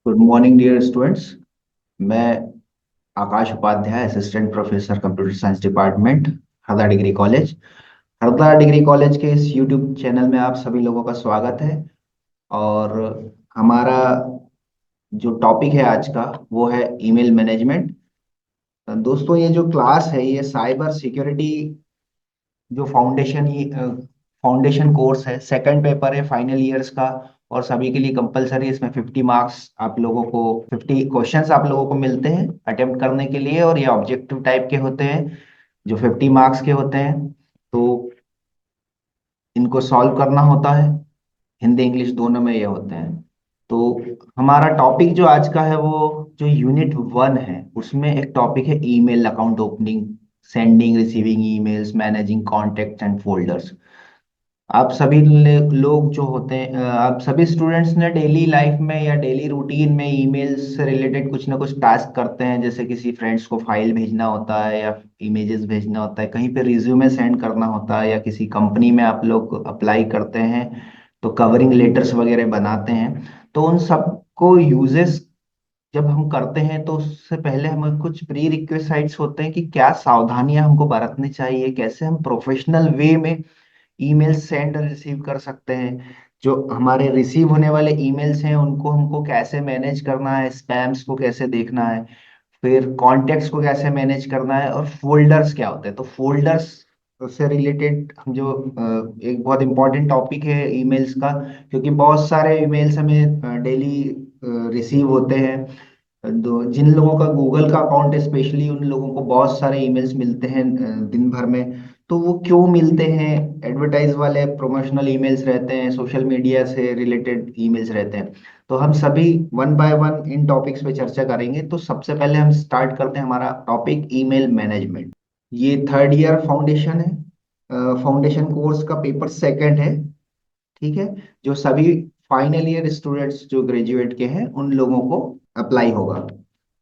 Good morning dear students. मैं Akash Upadhyay, assistant professor computer science department, Harda degree college. Harda degree college के इस YouTube channel में आप सभी लोगों का स्वागत है। और हमारा जो टॉपिक है आज का वो है ईमेल मैनेजमेंट। दोस्तों, ये जो क्लास है ये साइबर सिक्योरिटी जो फाउंडेशन कोर्स है, सेकंड पेपर है फाइनल ईयर्स का। और सभी के लिए कंपलसरी, इसमें 50 मार्क्स आप लोगों को 50 क्वेश्चंस आप लोगों को मिलते हैं अटेम्प्ट करने के लिए, और ये ऑब्जेक्टिव टाइप के होते हैं जो 50 मार्क्स के होते हैं। तो इनको सॉल्व करना होता है, हिंदी इंग्लिश दोनों में ये होते हैं। तो हमारा टॉपिक जो आज का है वो जो यूनिट 1 है उसमें एक टॉपिक है email account opening, sending receiving emails, managing contact and folders. आप सभी लोग जो होते हैं, आप सभी स्टूडेंट्स ने डेली लाइफ में या डेली रूटीन में ईमेल्स से रिलेटेड कुछ ना कुछ टास्क करते हैं, जैसे किसी फ्रेंड्स को फाइल भेजना होता है या इमेजेस भेजना होता है, कहीं पे रिज्यूमे सेंड करना होता है, या किसी कंपनी में आप लोग अप्लाई करते हैं तो कवरिंग लेटर्स वगैरह बनाते हैं। तो उन सबको यूजेस जब हम करते हैं तो उससे पहले हमें कुछ प्री रिक्वेसाइट्स होते हैं कि क्या सावधानियां हमको बरतनी चाहिए, कैसे हम प्रोफेशनल वे में ईमेल सेंड और रिसीव कर सकते हैं। जो हमारे रिसीव होने वाले ईमेल्स हैं उनको हमको कैसे मैनेज करना है, स्पैम्स को कैसे देखना है, फिर कॉन्टेक्ट्स को कैसे मैनेज करना है, और फोल्डर्स क्या होते हैं। तो फोल्डर्स से रिलेटेड हम जो एक बहुत इंपॉर्टेंट टॉपिक है ईमेल्स का, क्योंकि बहुत सारे ईमेल्स हमें डेली रिसीव होते हैं। दो जिन लोगों का गूगल का अकाउंट है स्पेशली उन लोगों को बहुत सारे ईमेल्स मिलते हैं दिन भर में। तो वो क्यों मिलते हैं? एडवर्टाइज वाले प्रमोशनल ईमेल्स रहते हैं, सोशल मीडिया से रिलेटेड ईमेल्स रहते हैं। तो हम सभी one by one in topics पे चर्चा करेंगे। तो सबसे पहले हम स्टार्ट करते हैं हमारा टॉपिक ईमेल मैनेजमेंट। ये थर्ड ईयर फाउंडेशन है, फाउंडेशन कोर्स का पेपर सेकंड है। ठीक है, जो सभी फाइनल ईयर स्टूडेंट्स जो ग्रेजुएट के हैं उन लोगों को अप्लाई होगा।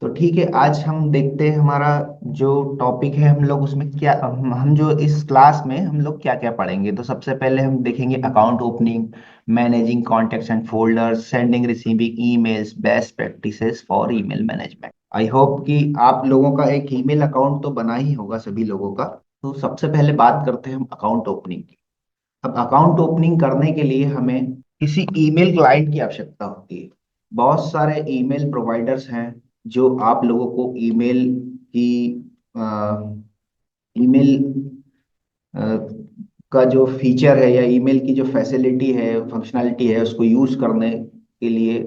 तो ठीक है, आज हम देखते हैं हमारा जो टॉपिक है हम लोग उसमें क्या हम जो इस क्लास में हम लोग क्या क्या पढ़ेंगे। तो सबसे पहले हम देखेंगे account opening, managing contacts and folders, sending receiving emails, best practices for email management. I hope कि आप लोगों का एक ईमेल अकाउंट तो बना ही होगा सभी लोगों का। तो सबसे पहले बात करते हैं हम अकाउंट ओपनिंग की। अब अकाउंट ओपनिंग करने के लिए हमें किसी ईमेल क्लाइंट की आवश्यकता होती है। बहुत सारे ईमेल प्रोवाइडर्स हैं जो आप लोगों को की ईमेल का जो फीचर है या ईमेल की जो फैसिलिटी है, फंक्शनैलिटी है, उसको यूज करने के लिए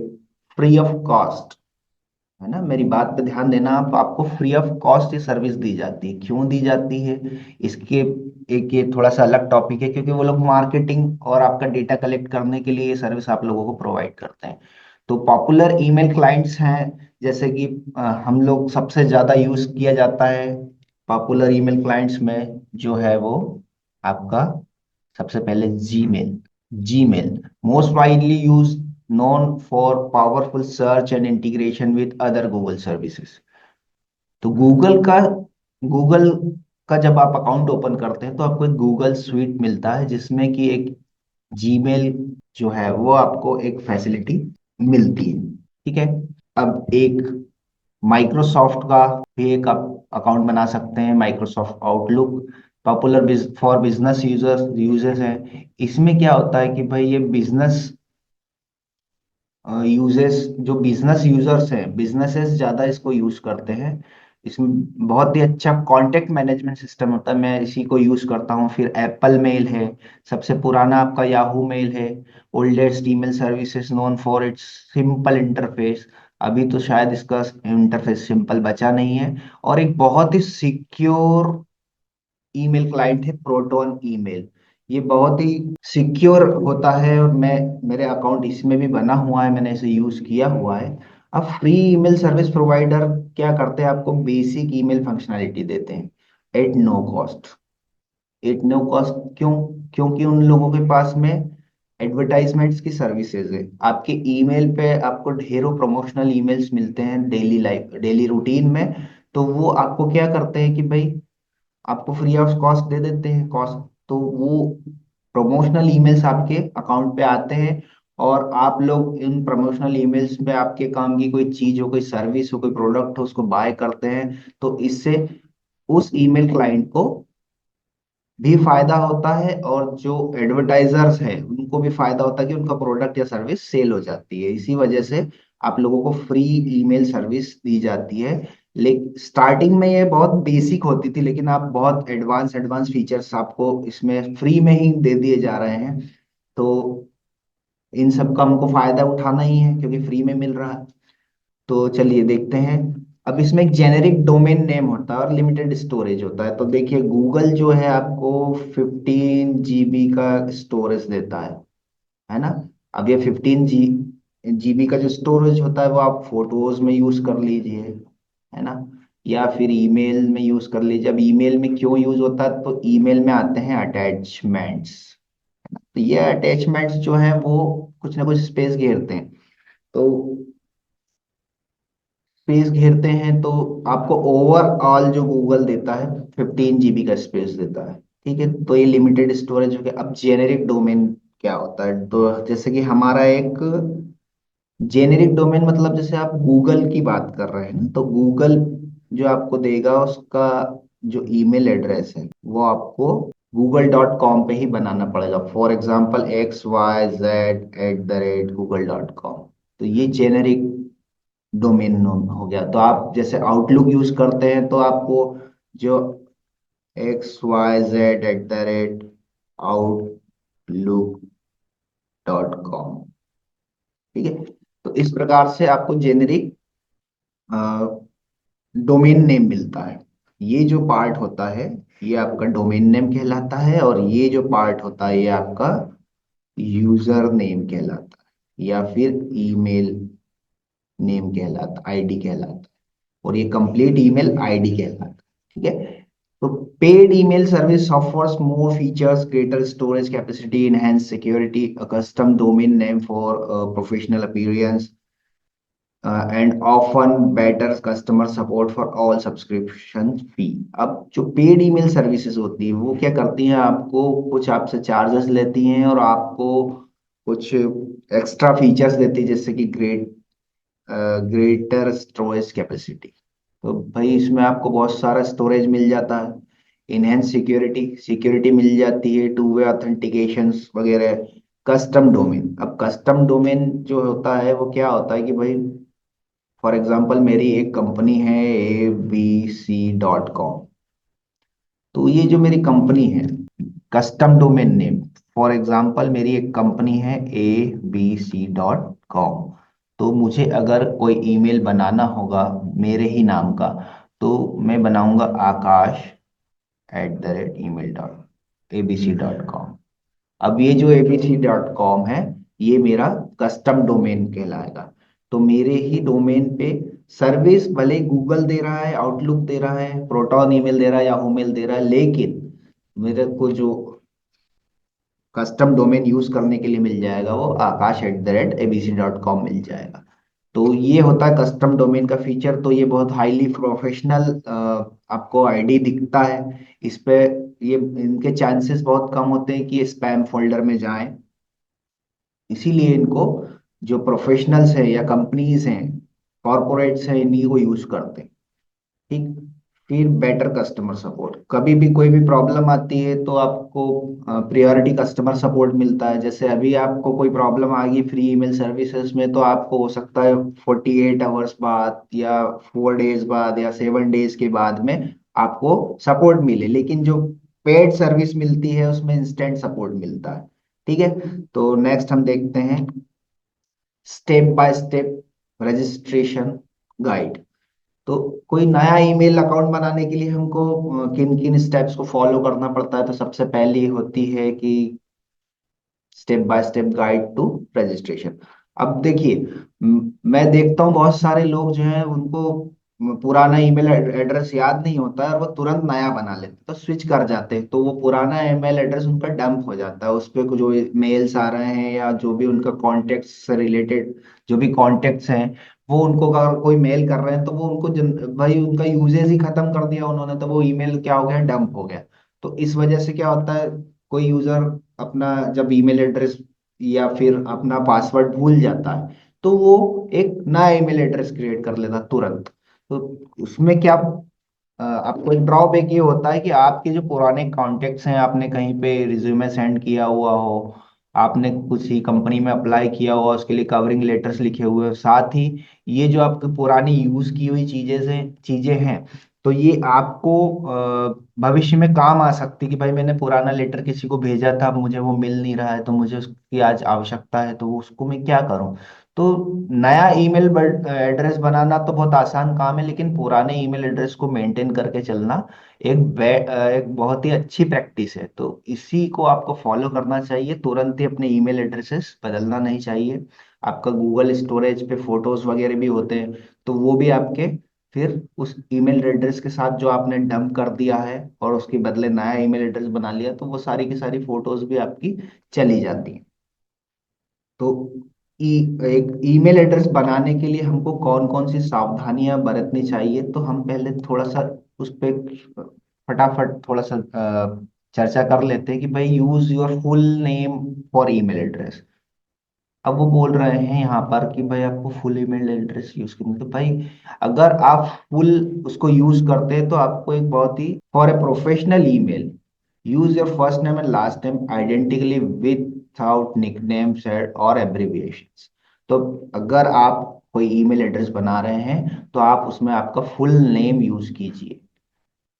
फ्री ऑफ कॉस्ट, है ना, मेरी बात पे ध्यान देना आप, आपको फ्री ऑफ कॉस्ट ये सर्विस दी जाती है। क्यों दी जाती है? इसके एक ये थोड़ा सा अलग टॉपिक है, क्योंकि वो लोग मार्केटिंग और आपका डेटा कलेक्ट करने के लिए ये सर्विस आप लोगों को प्रोवाइड करते हैं। तो पॉपुलर ईमेल क्लाइंट्स हैं, जैसे कि हम लोग सबसे ज्यादा यूज किया जाता है पॉपुलर ईमेल क्लाइंट्स में जो है वो आपका सबसे पहले Gmail. Gmail most widely use, known for powerful search and integration with other Google services। तो गूगल का जब आप अकाउंट ओपन करते हैं तो आपको एक गूगल स्वीट मिलता है जिसमें कि एक जीमेल जो है वो आपको एक फैसिलिटी मिलती है। ठीक है, अब एक माइक्रोसॉफ्ट का भी एक आप अकाउंट बना सकते हैं, Microsoft outlook, popular for business users है। इसमें क्या होता है कि भाई ये बिजनेस यूजेस, जो बिजनेस यूजर्स हैं, बिजनेसेस ज्यादा इसको यूज करते हैं। इसमें बहुत ही अच्छा कॉन्टेक्ट मैनेजमेंट सिस्टम होता है, मैं इसी को यूज करता हूँ। फिर एप्पल मेल है, सबसे पुराना आपका याहू मेल है, oldest email services known for its simple interface. अभी तो शायद इसका इंटरफेस सिंपल बचा नहीं है। और एक बहुत ही सिक्योर ईमेल क्लाइंट है प्रोटोन ईमेल। ये बहुत ही सिक्योर होता है और मैं मेरे अकाउंट इसमें भी बना हुआ है, मैंने इसे यूज किया हुआ है। अब फ्री ईमेल सर्विस प्रोवाइडर क्या करते हैं, आपको बेसिक ईमेल फंक्शनैलिटी देते हैं at no cost. At no cost क्यों? क्योंकि उन लोगों के पास में एडवर्टाइजमेंट्स की सर्विसेज है। आपके ईमेल पे आपको ढेरों प्रमोशनल ईमेल्स मिलते हैं डेली लाइफ डेली रूटीन में। तो वो आपको क्या करते हैं कि भाई आपको फ्री ऑफ कॉस्ट दे देते हैं कॉस्ट। तो वो प्रमोशनल ईमेल्स आपके अकाउंट पे आते हैं और आप लोग इन प्रमोशनल ईमेल्स में आपके काम की कोई चीज हो, कोई सर्विस हो, कोई प्रोडक्ट हो, उसको बाय करते हैं, तो इससे उस ईमेल क्लाइंट को भी फायदा होता है, और जो एडवर्टाइजर्स हैं उनको भी फायदा होता है कि उनका प्रोडक्ट या सर्विस सेल हो जाती है। इसी वजह से आप लोगों को फ्री ईमेल सर्विस दी जाती है। लेकिन स्टार्टिंग में ये बहुत बेसिक होती थी, लेकिन आप बहुत एडवांस एडवांस फीचर्स आपको इसमें फ्री में ही दे दिए जा रहे हैं। तो इन सब का हमको फायदा उठाना ही है क्योंकि फ्री में मिल रहा है। तो चलिए देखते हैं। अब इसमें एक जेनेरिक डोमेन नेम होता है और लिमिटेड स्टोरेज होता है। तो देखिए गूगल जो है आपको 15 GB का स्टोरेज देता है ना। अब ये 15 GB का जो स्टोरेज होता है वो आप फोटोज में यूज कर लीजिए, है ना, या फिर ईमेल में यूज कर लीजिए। अब ईमेल में क्यों यूज होता है, तो ईमेल में आते हैं अटैचमेंट्स। तो ये अटैचमेंट्स जो है वो कुछ ना कुछ स्पेस घेरते हैं। तो स्पेस घेरते हैं तो आपको ओवरऑल जो गूगल देता है 15 GB का स्पेस देता है। ठीक है, तो ये लिमिटेड स्टोरेज हो गया। अब जेनेरिक डोमेन क्या होता है, तो जैसे कि हमारा एक जेनेरिक डोमेन मतलब जैसे आप गूगल की बात कर रहे हैं ना, तो गूगल जो आपको देगा उसका जो ईमेल एड्रेस है वो आपको google.com पे ही बनाना पड़ेगा। For example xyz@google.com। तो ये जेनेरिक डोमेन हो गया। तो आप जैसे आउटलुक यूज करते हैं तो आपको जो xyz@outlook.com, ठीक है। तो इस प्रकार से आपको जेनेरिक डोमेन नेम मिलता है। ये जो पार्ट होता है ये आपका डोमेन नेम कहलाता है, और ये जो पार्ट होता है ये आपका यूजर नेम कहलाता है, या फिर ईमेल नेम कहलाता, आईडी कहलाता है, और ये कंप्लीट ईमेल आईडी कहलाता है। ठीक है। तो paid email service offers more features, greater storage capacity, enhanced security, a custom domain name for professional appearance, and often better customer support for all subscription fee. अब जो पेड ईमेल सर्विसेज होती है वो क्या करती हैं, आपको कुछ आपसे चार्जेस लेती हैं और आपको कुछ एक्स्ट्रा फीचर्स देती है, जैसे कि ग्रेटर स्टोरेज कैपेसिटी। तो भाई इसमें आपको बहुत सारा स्टोरेज मिल जाता है। इनहेंस सिक्योरिटी, सिक्योरिटी मिल जाती है, टू वे ऑथेंटिकेशंस वगैरह। कस्टम डोमेन, अब कस्टम डोमेन जो होता है वो क्या होता है कि भाई फॉर एग्जाम्पल मेरी एक कंपनी है abc.com। तो ये जो मेरी कंपनी है, custom domain name, for example मेरी एक कंपनी है abc.com। तो मुझे अगर कोई ईमेल बनाना होगा मेरे ही नाम का, तो मैं बनाऊंगा akash@email.abc.com। अब ये जो abc.com है ये मेरा कस्टम डोमेन कहलाएगा। तो मेरे ही डोमेन पे सर्विस भले गूगल दे रहा है, आउटलुक दे रहा है, प्रोटॉन ईमेल दे रहा है, याहू मेल दे रहा है, लेकिन मेरे को जो कस्टम डोमेन यूज करने के लिए मिल जाएगा वो akash@abc.com मिल जाएगा। तो ये होता है कस्टम डोमेन का फीचर। तो ये बहुत हाईली प्रोफेशनल आपको आईडी दिखता है इस पे। ये इनके चांसेस बहुत कम होते हैं कि ये स्पैम फोल्डर में जाएं, इसीलिए इनको जो प्रोफेशनल्स हैं या कंपनीज हैं, कॉरपोरेट्स हैं, इन्हीं को यूज करते हैं। ठीक। फिर बेटर कस्टमर सपोर्ट, कभी भी कोई भी प्रॉब्लम आती है तो आपको प्रायोरिटी कस्टमर सपोर्ट मिलता है। जैसे अभी आपको कोई प्रॉब्लम आ गई फ्री ईमेल सर्विसेज में, तो आपको हो सकता है 48 आवर्स बाद या 4 डेज बाद या 7 डेज के बाद में आपको सपोर्ट मिले, लेकिन जो पेड सर्विस मिलती है उसमें इंस्टेंट सपोर्ट मिलता है। ठीक है। तो नेक्स्ट हम देखते हैं step by step registration guide. तो कोई नया ईमेल अकाउंट बनाने के लिए हमको किन किन स्टेप्स को फॉलो करना पड़ता है, तो सबसे पहली होती है कि step by step guide to registration. अब देखिए मैं देखता हूँ बहुत सारे लोग जो हैं उनको पुराना ईमेल एड्रेस याद नहीं होता है और वो तुरंत नया बना लेते हैं, तो स्विच कर जाते हैं, तो वो पुराना ईमेल एड्रेस उनका डंप हो जाता है। उस पे जो मेल्स आ रहे हैं या जो भी उनका कॉन्टेक्ट से रिलेटेड जो भी कॉन्टेक्ट्स हैं, वो उनको अगर कोई मेल कर रहे हैं तो वो उनको भाई उनका यूजेज ही खत्म कर दिया उन्होंने, तो वो ईमेल क्या हो गया, डंप हो गया। तो इस वजह से क्या होता है, कोई यूजर अपना जब ईमेल एड्रेस या फिर अपना पासवर्ड भूल जाता है, तो वो एक नया ईमेल एड्रेस क्रिएट कर लेता तुरंत। तो उसमें क्या, आपको एक ड्रॉबैक ये होता है कि आपके जो पुराने कॉन्टेक्ट्स हैं, आपने कहीं पे रिज्यूमे सेंड किया हुआ हो, आपने कुछ ही कंपनी में अप्लाई किया हुआ, उसके लिए कवरिंग लेटर्स लिखे हुए हो, साथ ही ये जो आपकी पुरानी यूज की हुई चीजें हैं, तो ये आपको भविष्य में काम आ सकती है कि भाई मैंने पुराना लेटर किसी को भेजा था, अब मुझे वो मिल नहीं रहा है, तो मुझे उसकी आज आवश्यकता है, तो उसको मैं क्या करूं। तो नया ईमेल एड्रेस बनाना तो बहुत आसान काम है, लेकिन पुराने ईमेल एड्रेस को मेंटेन करके चलना एक बहुत ही अच्छी प्रैक्टिस है। तो इसी को आपको फॉलो करना चाहिए, तुरंत ही अपने ईमेल एड्रेसेस बदलना नहीं चाहिए। आपका गूगल स्टोरेज पे फोटोज वगैरह भी होते हैं, तो वो भी आपके फिर उस ईमेल एड्रेस के साथ जो आपने डंप कर दिया है और उसके बदले नया ईमेल एड्रेस बना लिया, तो वो सारी की सारी फोटोज भी आपकी चली जाती हैं। तो ई एक ईमेल एड्रेस बनाने के लिए हमको कौन कौन सी सावधानियां बरतनी चाहिए, तो हम पहले थोड़ा सा उस पे फटाफट थोड़ा सा चर्चा कर लेते हैं कि भाई use your full name for email address. अब वो बोल रहे हैं यहाँ पर कि भाई आपको फुल ईमेल एड्रेस यूज करना, तो भाई अगर आप फुल उसको यूज करते हैं, तो आपको एक बहुत ही for a professional email use your first name and last name identically without nicknames और एब्रिविएशंस। तो अगर आप कोई ईमेल एड्रेस बना रहे हैं, तो आप उसमें आपका फुल नेम यूज कीजिए,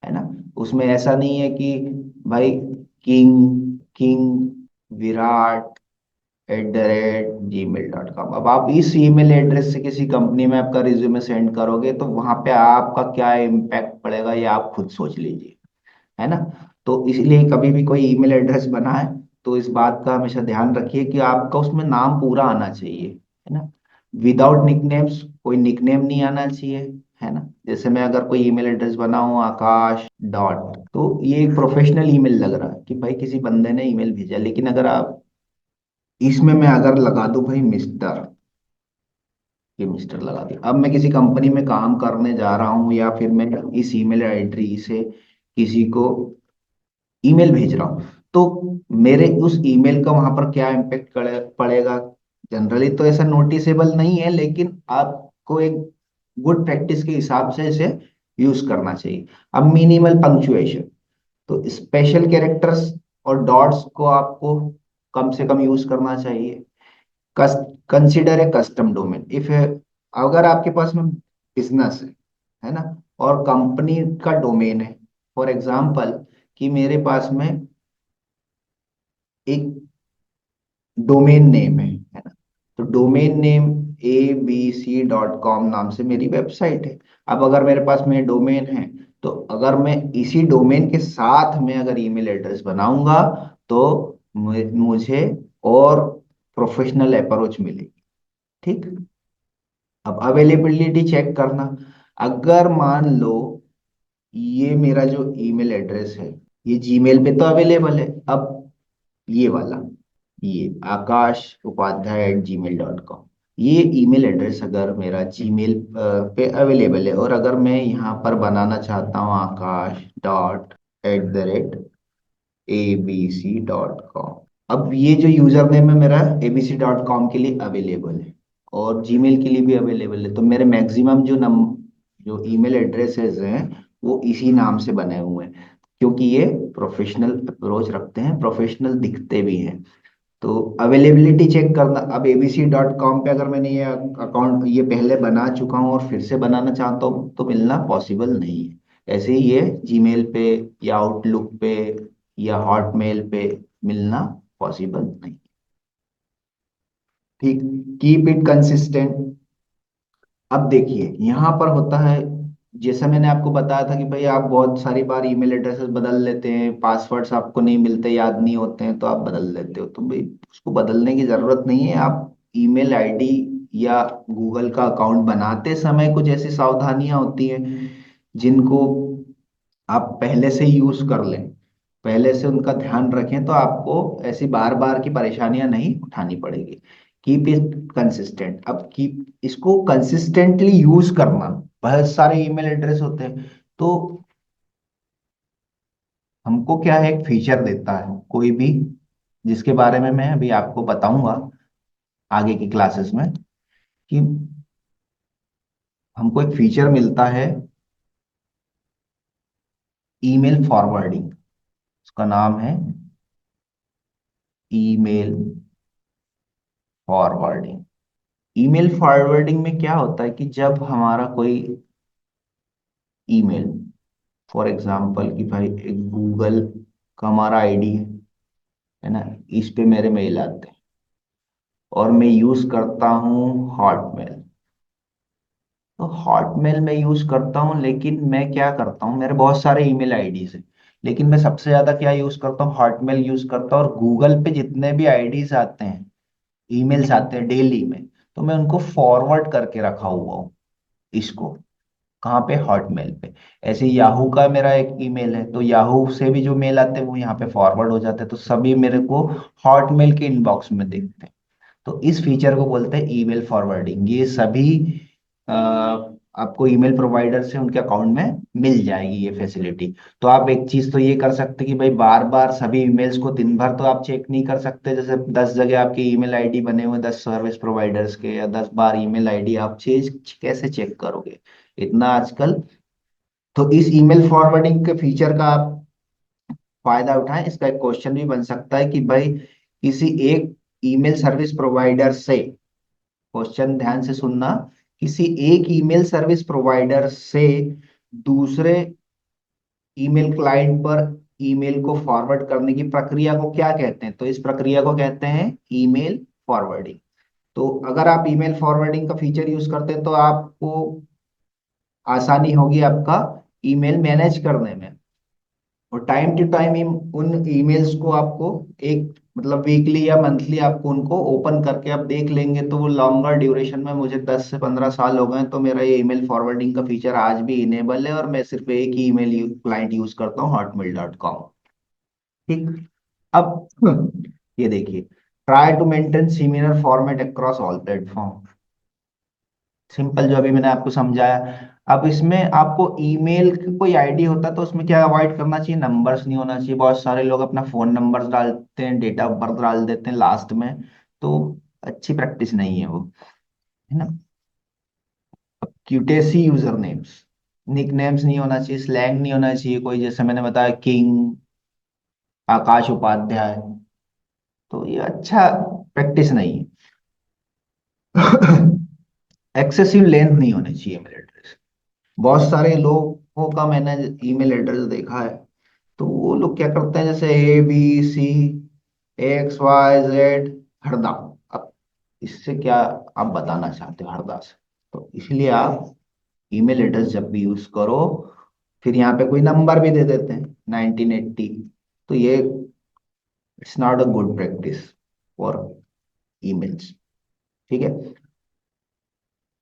है ना। उसमें ऐसा नहीं है कि भाई किंग किंग विराट @gmail.com। अब आप इस ईमेल एड्रेस से किसी कंपनी में आपका रिज्यूमे सेंड करोगे, तो वहां पे आपका क्या इम्पैक्ट पड़ेगा ये आप खुद सोच लीजिए, है ना। तो इसलिए कभी भी कोई ईमेल एड्रेस बनाए, तो इस बात का हमेशा ध्यान रखिए कि आपका उसमें नाम पूरा आना चाहिए, है ना। विदाउट निकनेम्स, कोई निकनेम नहीं आना चाहिए, है ना। जैसे मैं अगर कोई ईमेल एड्रेस बनाऊं आकाश डॉट, तो ये एक प्रोफेशनल ईमेल लग रहा है कि भाई किसी बंदे ने ईमेल भेजा, लेकिन अगर आप इसमें मैं अगर लगा दूं भाई मिस्टर, ये मिस्टर लगा दिया, अब मैं किसी कंपनी में काम करने जा रहा हूँ, या फिर मैं इस ईमेल आईडी से किसी को ईमेल भेज रहा हूँ, तो मेरे उस ईमेल का वहां पर क्या इम्पेक्ट पड़ेगा। जनरली तो ऐसा नोटिसेबल नहीं है, लेकिन आपको एक गुड प्रैक्टिस के हिसाब से इसे यूज करना चाहिए। अब मिनिमल पंक्चुएशन, तो स्पेशल कैरेक्टर्स और डॉट्स को आपको कम से कम यूज करना चाहिए। Consider a custom domain if, अगर आपके पास में बिजनेस है ना, और कंपनी का डोमेन है, फॉर एग्जांपल कि मेरे पास में एक डोमेन नेम है ना, तो डोमेन नेम abc.com नाम से मेरी वेबसाइट है। अब अगर मेरे पास में डोमेन है, तो अगर मैं इसी डोमेन के साथ में अगर ईमेल एड्रेस बनाऊंगा, तो मुझे और प्रोफेशनल अप्रोच मिलेगी। ठीक। अब अवेलेबिलिटी चेक करना, अगर मान लो ये मेरा जो ईमेल एड्रेस है, ये जीमेल पे तो अवेलेबल है, अब ये वाला, ये आकाश उपाध्याय @gmail.com, ये ईमेल एड्रेस अगर मेरा जीमेल पे अवेलेबल है, और अगर मैं यहाँ पर बनाना चाहता हूँ आकाश डॉट @abc.com, अब ये जो यूजर नेम है मेरा abc.com के लिए अवेलेबल है, और जीमेल के लिए भी अवेलेबल है, तो मेरे मैक्सिमम जो ईमेल एड्रेसेस हैं, वो इसी नाम से बने हुए हैं, क्योंकि ये प्रोफेशनल अप्रोच रखते हैं, प्रोफेशनल दिखते भी हैं। तो अवेलेबिलिटी चेक करना, अब abc.com पे अगर मैंने ये अकाउंट ये पहले बना चुका हूँ और फिर से बनाना चाहता हूँ, तो मिलना पॉसिबल नहीं है। ऐसे ही ये जीमेल पे या आउटलुक पे या हॉटमेल पे मिलना पॉसिबल नहीं। ठीक। Keep it consistent. अब देखिए यहाँ पर होता है, जैसा मैंने आपको बताया था कि भाई आप बहुत सारी बार ईमेल एड्रेसेस बदल लेते हैं, पासवर्ड्स आपको नहीं मिलते, याद नहीं होते हैं, तो आप बदल लेते हो, तो भाई उसको बदलने की जरूरत नहीं है। आप ईमेल आईडी या गूगल का अकाउंट बनाते समय कुछ ऐसी सावधानियां होती हैं जिनको आप पहले से यूज कर लें, पहले से उनका ध्यान रखें, तो आपको ऐसी बार बार की परेशानियां नहीं उठानी पड़ेगी। कीप इट कंसिस्टेंट, अब कीप इसको कंसिस्टेंटली यूज करना, बहुत सारे ईमेल एड्रेस होते हैं, तो हमको क्या है, एक फीचर देता है कोई भी जिसके बारे में मैं अभी आपको बताऊंगा आगे की क्लासेस में, कि हमको एक फीचर मिलता है ईमेल फॉरवर्डिंग। उसका नाम है ईमेल फॉरवर्डिंग। ईमेल फॉरवर्डिंग में क्या होता है कि जब हमारा कोई ईमेल, फॉर एग्जांपल कि भाई एक गूगल का हमारा आईडी है ना, इस पे मेरे मेल आते हैं और मैं यूज करता हूँ हॉटमेल। तो हॉटमेल में यूज करता हूँ, लेकिन मैं क्या करता हूँ, मेरे बहुत सारे ईमेल आईडीज हैं, लेकिन मैं सबसे ज्यादा क्या यूज करता हूँ, हॉटमेल यूज करता हूँ। और गूगल पे जितने भी आईडीज आते हैं, ईमेल्स आते हैं डेली में, तो मैं उनको फॉरवर्ड करके रखा हुआ हूँ इसको। कहाँ पे? हॉटमेल पे। ऐसे याहू का मेरा एक ईमेल है, तो याहू से भी जो मेल आते हैं वो यहाँ पे फॉरवर्ड हो जाते हैं, तो सभी मेरे को हॉटमेल के इनबॉक्स में दिखते हैं। तो इस फीचर को बोलते हैं ईमेल फॉरवर्डिंग। ये सभी आपको ईमेल प्रोवाइडर से उनके अकाउंट में मिल जाएगी ये फैसिलिटी। तो आप एक चीज तो ये कर सकते कि भाई बार बार सभी ईमेल्स को दिन भर तो आप चेक नहीं कर सकते, जैसे 10 जगह आपके ईमेल आईडी बने हुए 10 सर्विस प्रोवाइडर्स के, या 10 बार ईमेल आईडी आप चेंज कैसे चेक करोगे इतना आजकल। तो इस ईमेल फॉरवर्डिंग के फीचर का आप फायदा उठाएं। इसका एक क्वेश्चन भी बन सकता है कि भाई किसी एक ईमेल सर्विस प्रोवाइडर से, क्वेश्चन ध्यान से सुनना, किसी एक ईमेल सर्विस प्रोवाइडर से दूसरे ईमेल क्लाइंट पर ईमेल को फॉरवर्ड करने की प्रक्रिया को क्या कहते हैं? तो इस प्रक्रिया को कहते हैं ईमेल फॉरवर्डिंग। तो अगर आप ईमेल फॉरवर्डिंग का फीचर यूज करते हैं तो आपको आसानी होगी आपका ईमेल मैनेज करने में। और टाइम टू टाइम उन ईमेल्स को आपको एक मतलब वीकली या मंथली आपको उनको ओपन करके आप देख लेंगे, तो वो लॉन्गर ड्यूरेशन में, मुझे 10 से 15 साल हो गए हैं, तो मेरा ये ईमेल फॉरवर्डिंग का फीचर आज भी इनेबल है, और मैं सिर्फ एक ही ईमेल क्लाइंट यूज करता हूँ, hotmail.com। ठीक। अब ये देखिए, try to maintain similar format across all platform. Simple जो अभी मैंने आपको समझाया। अब इसमें आपको ईमेल की कोई आईडी होता है तो उसमें क्या अवॉइड करना चाहिए? नंबर्स नहीं होना चाहिए। बहुत सारे लोग अपना फोन नंबर डालते हैं, डेट ऑफ बर्थ डाल देते हैं लास्ट में, तो अच्छी प्रैक्टिस नहीं है वो, है ना। क्यूटेसी यूजर नेम्स, निक नेम्स नहीं होना चाहिए, स्लैंग नहीं होना चाहिए कोई, जैसे मैंने बताया किंग, आकाश उपाध्याय, तो ये अच्छा प्रैक्टिस नहीं है। एक्सेसिव लेंथ नहीं होनी चाहिए ईमेल एड्रेस। बहुत सारे लोगों का मैंने ईमेल एड्रेस देखा है, तो वो लोग क्या करते हैं, जैसे ABCXYZ हरदा। अब इससे क्या आप बताना चाहते हो हरदा से? तो इसलिए आप ईमेल एड्रेस जब भी यूज करो, फिर यहाँ पे कोई नंबर भी दे देते हैं 1980, तो ये it's not a good practice for emails. ठीक है।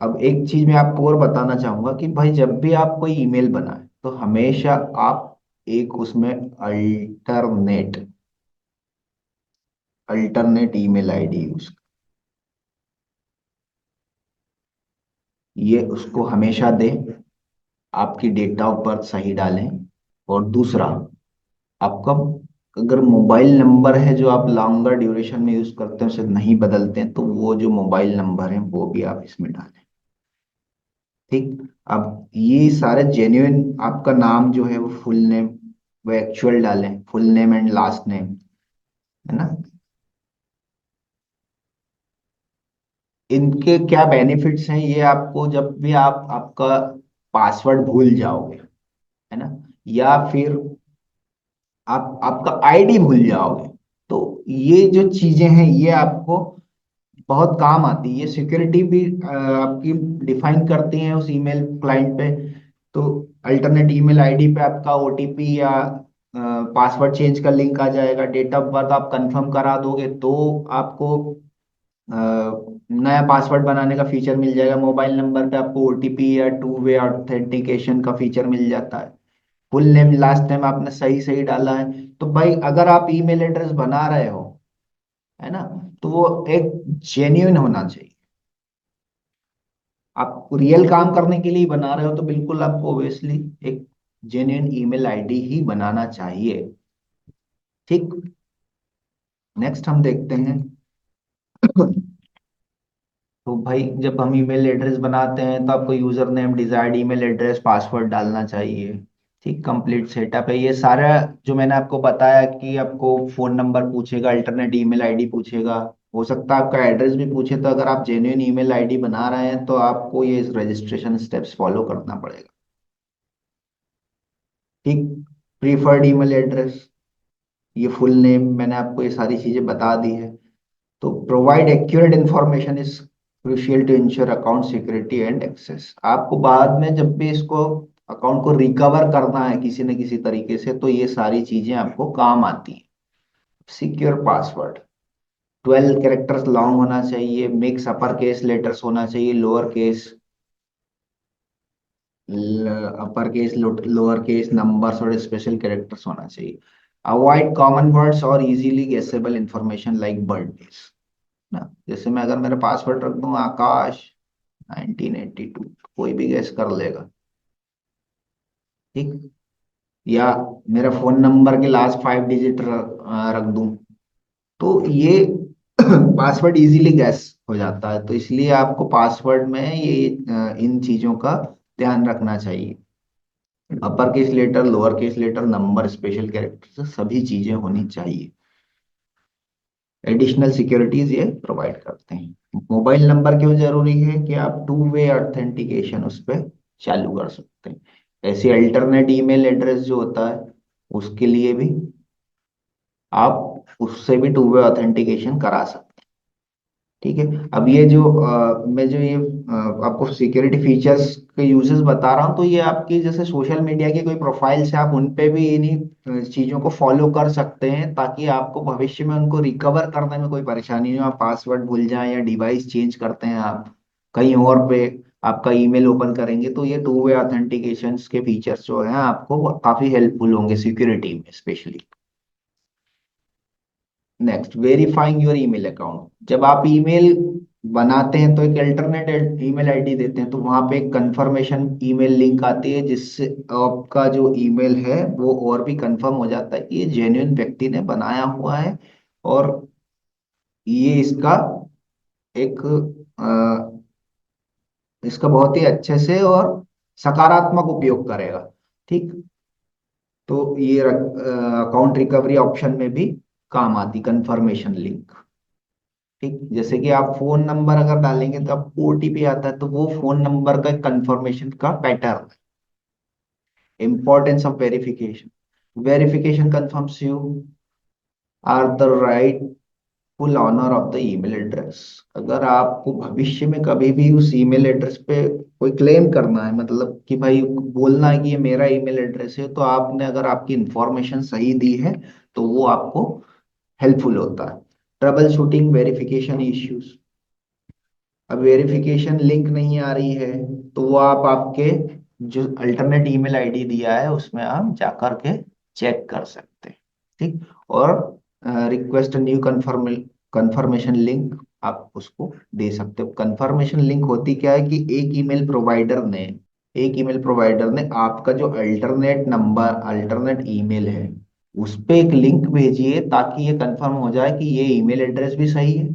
अब एक चीज मैं आपको और बताना चाहूंगा कि भाई जब भी आप कोई ईमेल बनाए तो हमेशा आप एक उसमें अल्टरनेट ईमेल आईडी यूज, ये उसको हमेशा दें। आपकी डेट ऑफ बर्थ सही डालें। और दूसरा, आपका अगर मोबाइल नंबर है जो आप लॉन्गर ड्यूरेशन में यूज करते हैं उसे नहीं बदलते हैं, तो वो जो मोबाइल नंबर है वो भी आप इसमें डालें। ठीक। अब ये सारे जेन्युइन, आपका नाम जो है वो फुल नेम, वो एक्चुअल डालें, full name and last name, है ना। इनके क्या बेनिफिट्स हैं, ये आपको जब भी आप आपका पासवर्ड भूल जाओगे, है ना, या फिर आप आपका आईडी भूल जाओगे, तो ये जो चीजें हैं ये आपको बहुत काम आती है। ये सिक्योरिटी भी आपकी डिफाइन करती हैं उस ईमेल क्लाइंट पे। तो अल्टरनेट ईमेल आईडी पे आपका ओटीपी या पासवर्ड चेंज का लिंक आ जाएगा। डेट ऑफ बर्थ आप कंफर्म करा दोगे तो आपको अ, नया पासवर्ड बनाने का फीचर मिल जाएगा। मोबाइल नंबर पे आपको ओटीपी या टू वे ऑथेंटिकेशन का फीचर मिल जाता है। फुल नेम लास्ट नेम आपने सही सही डाला है, तो भाई अगर आप ईमेल एड्रेस बना रहे हो, है ना, तो वो एक जेन्युइन होना चाहिए। आप रियल काम करने के लिए बना रहे हो तो बिल्कुल आपको ओबियसली एक जेन्युइन ईमेल आईडी ही बनाना चाहिए। ठीक। नेक्स्ट हम देखते हैं। तो भाई जब हम ईमेल एड्रेस बनाते हैं तो आपको user name, desired email address, password डालना चाहिए। ठीक, कंप्लीट सेटअप है ये सारा। जो मैंने आपको बताया कि आपको फोन नंबर पूछेगा, अल्टरनेट ईमेल आईडी पूछेगा, हो सकता है आपका एड्रेस भी पूछे, तो अगर आप जेन्युइन ईमेल आईडी बना रहे हैं तो आपको ये रजिस्ट्रेशन स्टेप्स फॉलो करना पड़ेगा। ठीक, प्रीफर्ड ईमेल एड्रेस, ये फुल नेम, मैंने आपको ये सारी चीजें बता दी है। तो provide accurate information is crucial to ensure account security and access. आपको बाद में जब भी इसको अकाउंट को रिकवर करना है किसी न किसी तरीके से, तो ये सारी चीजें आपको काम आती हैं। सिक्योर पासवर्ड 12 कैरेक्टर्स लॉन्ग होना चाहिए, मिक्स अपर केस लेटर्स होना चाहिए, lower case, upper case, lower case, numbers और स्पेशल कैरेक्टर्स होना चाहिए। अवॉइड कॉमन वर्ड्स और इजीली गेसेबल इंफॉर्मेशन लाइक बर्थडेज ना। जैसे मैं अगर मेरा पासवर्ड रख दूं आकाश 1982, कोई भी गैस कर लेगा। ठीक, या मेरा फोन नंबर के लास्ट 5 डिजिट रख दूं, तो ये पासवर्ड इजीली गैस हो जाता है। तो इसलिए आपको पासवर्ड में ये इन चीजों का ध्यान रखना चाहिए। Upper case letter, lower case letter, number, special character, सभी चीजें होनी चाहिए। एडिशनल सिक्योरिटीज ये प्रोवाइड करते हैं। मोबाइल नंबर क्यों जरूरी है कि आप टू वे ऑथेंटिकेशन उस पर चालू कर सकते हैं। ऐसे अल्टरनेट ईमेल एड्रेस जो होता है उसके लिए भी आप उससे भी टू वे ऑथेंटिकेशन करा सकते हैं। ठीक है, अब ये जो मैं जो ये आपको सिक्योरिटी फीचर्स के यूजेस बता रहा हूँ, तो ये आपकी जैसे सोशल मीडिया की कोई प्रोफाइल्स है, आप उन पे भी इन्हीं चीजों को फॉलो कर सकते हैं, ताकि आपको भविष्य में उनको रिकवर करने में कोई परेशानी नहीं हो। आप पासवर्ड भूल जाएं या डिवाइस चेंज करते हैं आप कहीं और पे आपका ईमेल ओपन करेंगे, तो ये टू वे ऑथेंटिकेशन के फीचर्स जो हैं आपको काफी हेल्पफुल होंगे सिक्योरिटी में specially. Next, verifying your email account. जब आप ईमेल बनाते हैं तो एक अल्टरनेट ईमेल आईडी देते हैं, तो वहां पे एक कंफर्मेशन ईमेल लिंक आती है, जिससे आपका जो ईमेल है वो और भी कंफर्म हो जाता है कि ये जेन्युइन व्यक्ति ने बनाया हुआ है, और ये एक इसका बहुत ही अच्छे से और सकारात्मक उपयोग करेगा। ठीक, तो ये अकाउंट रिकवरी ऑप्शन में भी काम आती कंफर्मेशन लिंक। ठीक, जैसे कि आप फोन नंबर अगर डालेंगे तो आपको ओटीपी आता है, तो वो फोन नंबर का कंफर्मेशन का पैटर्न है। Importance of verification, verification confirms you are the rightful owner of the email address. अगर आपको भविष्य में कभी भी उस ईमेल एड्रेस पे कोई क्लेम करना है, मतलब कि भाई बोलना है कि ये मेरा ईमेल एड्रेस है, तो आपने अगर आपकी इंफॉर्मेशन सही दी है तो वो आपको हेल्पफुल होता है। ट्रबल शूटिंग वेरिफिकेशन इश्यूज, अब वेरिफिकेशन लिंक नहीं आ रही है, तो वो आप आपके जो अल्टरनेट ईमेल आईडी दिया है उसमें आप जा करके चेक कर सकते हैं। ठीक, और रिक्वेस्ट न्यू कंफर्मेशन लिंक आप उसको दे सकते हो। कंफर्मेशन लिंक होती क्या है कि एक ईमेल प्रोवाइडर ने आपका जो अल्टरनेट नंबर, अल्टरनेट ईमेल है, उस पे एक लिंक भेजिए, ताकि ये कंफर्म हो जाए कि ये ईमेल एड्रेस भी सही है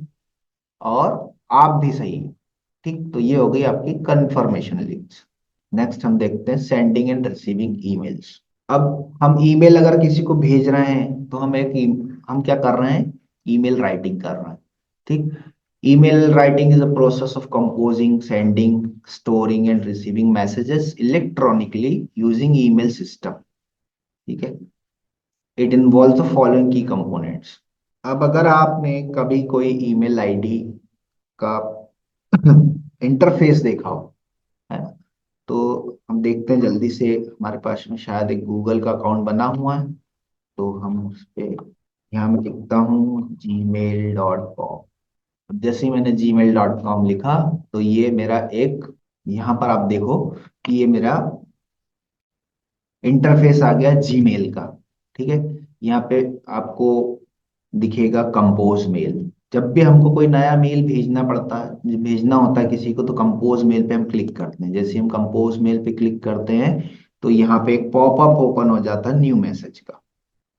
और आप भी सही हैं। ठीक, तो ये हो गई आपकी कंफर्मेशन लिंक्स। नेक्स्ट हम देखते हैं सेंडिंग एंड रिसीविंग ईमेल्स। अब हम ईमेल अगर किसी को भेज रहे हैं तो हम क्या कर रहे हैं, ईमेल राइटिंग कर रहे हैं। ठीक, email writing is a process of composing, sending, storing and receiving messages electronically using email system. ठीक है, इट इन्वॉल्व द फॉलोइंग की कंपोनेंट्स। अब अगर आपने कभी कोई ईमेल आईडी का इंटरफेस देखा हो, है ना, तो हम देखते हैं जल्दी से, हमारे पास में शायद एक गूगल का अकाउंट बना हुआ है, तो हम उस पे, यहाँ मैं लिखता हूँ gmail.com। जैसे ही मैंने gmail.com लिखा, तो ये मेरा एक, यहाँ पर आप देखो कि ये मेरा इंटरफेस आ गया जीमेल का। ठीक है, यहाँ पे आपको दिखेगा कंपोज मेल। जब भी हमको कोई नया मेल भेजना पड़ता है, भेजना होता है किसी को, तो कंपोज मेल पे हम क्लिक करते हैं। जैसे हम कंपोज मेल पे क्लिक करते हैं, तो यहाँ पे एक पॉपअप ओपन हो जाता है न्यू मैसेज का।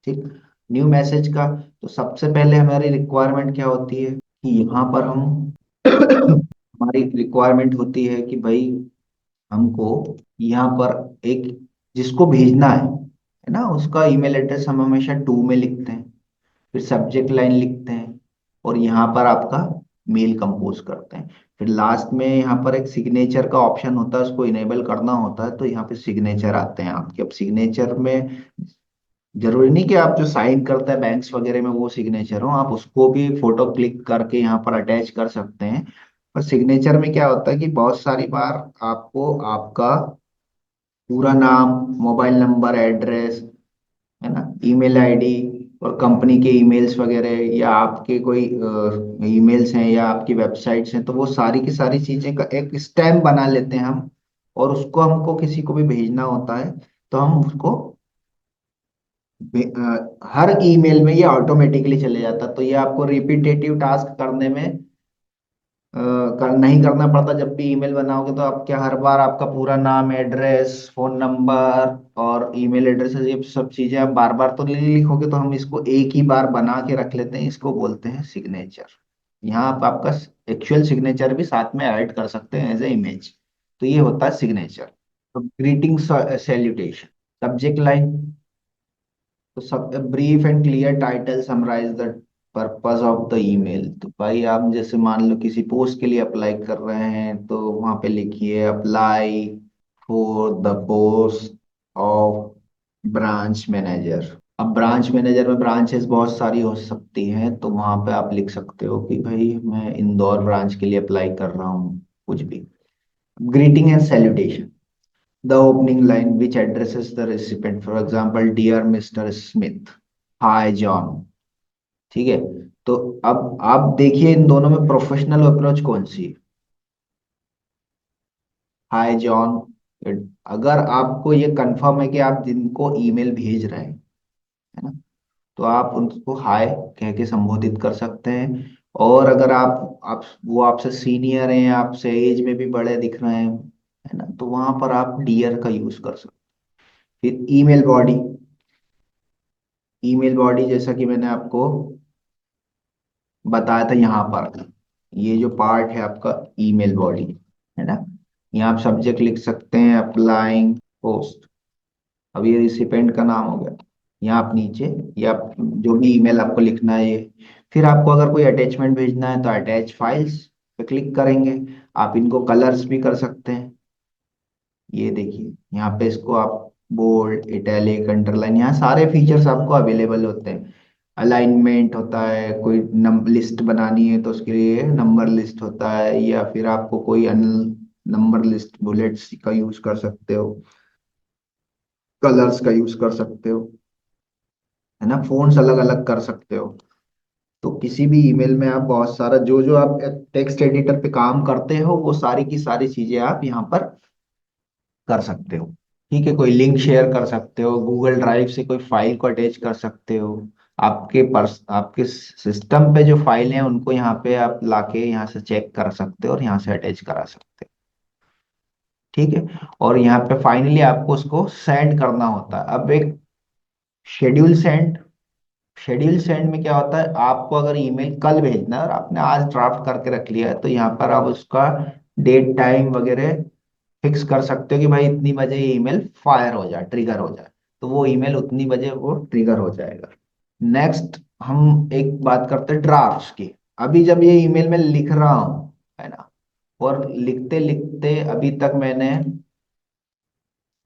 ठीक, न्यू मैसेज का, तो सबसे पहले हमारी रिक्वायरमेंट क्या होती है कि यहाँ पर हम हमारी रिक्वायरमेंट होती है कि भाई हमको यहाँ पर एक, जिसको भेजना है ना, उसका ईमेल एड्रेस हम हमेशा टू में लिखते हैं, फिर सब्जेक्ट लाइन लिखते हैं, और यहाँ पर आपका मेल कंपोज करते हैं। फिर लास्ट में यहाँ पर एक सिग्नेचर का ऑप्शन होता है, उसको इनेबल करना होता है, तो यहाँ पे सिग्नेचर आते हैं आपके। अब सिग्नेचर में जरूरी नहीं कि आप जो साइन करते हैं बैंक्स वगैरह में वो सिग्नेचर हो, आप उसको भी फोटो क्लिक करके यहाँ पर अटैच कर सकते हैं। पर सिग्नेचर में क्या होता है कि बहुत सारी बार आपको आपका पूरा नाम, मोबाइल नंबर, एड्रेस, है ना, ईमेल आईडी, और कंपनी के ईमेल्स वगैरह, या आपके कोई ईमेल्स हैं या आपकी वेबसाइट्स हैं, तो वो सारी की सारी चीजें का एक स्टैम्प बना लेते हैं हम, और उसको हमको किसी को भी भेजना होता है तो हम उसको हर ईमेल में ये ऑटोमेटिकली चले जाता है। तो ये आपको रिपीटेटिव टास्क करने में नहीं करना पड़ता। जब भी ईमेल बनाओगे तो आप क्या, हर बार आपका पूरा नाम, एड्रेस, फोन नंबर और ईमेल एड्रेस, ये सब चीजें आप बार बार तो नहीं लिखोगे, तो हम इसको एक ही बार बना के रख लेते हैं, इसको बोलते हैं सिग्नेचर। यहाँ आप आपका एक्चुअल सिग्नेचर भी साथ में ऐड कर सकते हैं एज ए इमेज। तो ये होता है सिग्नेचर। तो ग्रीटिंग सैल्यूटेशन, सब्जेक्ट लाइन, तो सब brief and clear title summarise the purpose of the email. तो भाई आप जैसे मान लो किसी पोस्ट के लिए अप्लाई कर रहे हैं, तो वहां पे लिखिए apply for the post of branch manager. अब ब्रांच मैनेजर में ब्रांचेस बहुत सारी हो सकती हैं, तो वहां पे आप लिख सकते हो कि भाई मैं इंदौर ब्रांच के लिए अप्लाई कर रहा हूँ, कुछ भी। Greeting and salutation, the opening line which addresses the recipient, for example dear Mr. Smith, hi John। ठीक है, तो अब आप देखिए इन दोनों में प्रोफेशनल अप्रोच कौन सी है। हाय जॉन, अगर आपको ये कंफर्म है कि आप जिनको ईमेल भेज रहे हैं, है ना, तो आप उनको हाय कह के संबोधित कर सकते हैं। और अगर आप वो आपसे सीनियर हैं, आपसे एज में भी बड़े दिख रहे हैं, है ना, तो वहां पर आप डियर का यूज कर सकते हैं। फिर ईमेल बॉडी, ईमेल बॉडी जैसा कि मैंने आपको बताया था यहाँ पर, ये जो पार्ट है आपका ईमेल बॉडी, है ना, यहाँ आप सब्जेक्ट लिख सकते हैं अप्लाइंग पोस्ट। अब ये रिसिपेंट का नाम हो गया। यहाँ आप नीचे, या आप जो भी ईमेल आपको लिखना है ये। फिर आपको अगर कोई अटैचमेंट भेजना है तो अटैच फाइल्स पे क्लिक करेंगे। आप इनको कलर्स भी कर सकते हैं। ये देखिए यहाँ पे इसको आप बोल्ड, इटैलिक, अंडरलाइन, यहाँ सारे फीचर्स आपको अवेलेबल होते हैं। अलाइनमेंट होता है, कोई लिस्ट बनानी है तो उसके लिए नंबर लिस्ट होता है, या फिर आपको कोई अन्य नंबर लिस्ट बुलेट्स का यूज कर सकते हो, कलर्स का यूज कर सकते हो, है ना, फोन्ट्स अलग अलग कर सकते हो। तो किसी भी ईमेल में आप बहुत सारा जो जो आप टेक्स्ट एडिटर पे काम करते हो वो सारी की सारी चीजें आप यहाँ पर कर सकते हो। ठीक है, कोई लिंक शेयर कर सकते हो, गूगल ड्राइव से कोई फाइल को अटैच कर सकते हो। आपके सिस्टम पे जो फाइल है उनको यहाँ पे आप लाके यहाँ से चेक कर सकते हो और यहाँ से अटैच करा सकते हो। ठीक है, और यहाँ पे फाइनली आपको उसको सेंड करना होता है। अब एक शेड्यूल सेंड, शेड्यूल सेंड में क्या होता है, आपको अगर ईमेल कल भेजना है और आपने आज ड्राफ्ट करके रख लिया है, तो यहाँ पर आप उसका डेट टाइम वगैरह फिक्स कर सकते हो कि भाई इतनी बजे ये ईमेल फायर हो जाए, ट्रिगर हो जाए, तो वो ईमेल उतनी बजे वो ट्रिगर हो जाएगा। नेक्स्ट हम एक बात करते हैं ड्राफ्ट्स की। अभी जब ये ईमेल में लिख रहा हूँ, है ना, और लिखते लिखते अभी तक मैंने,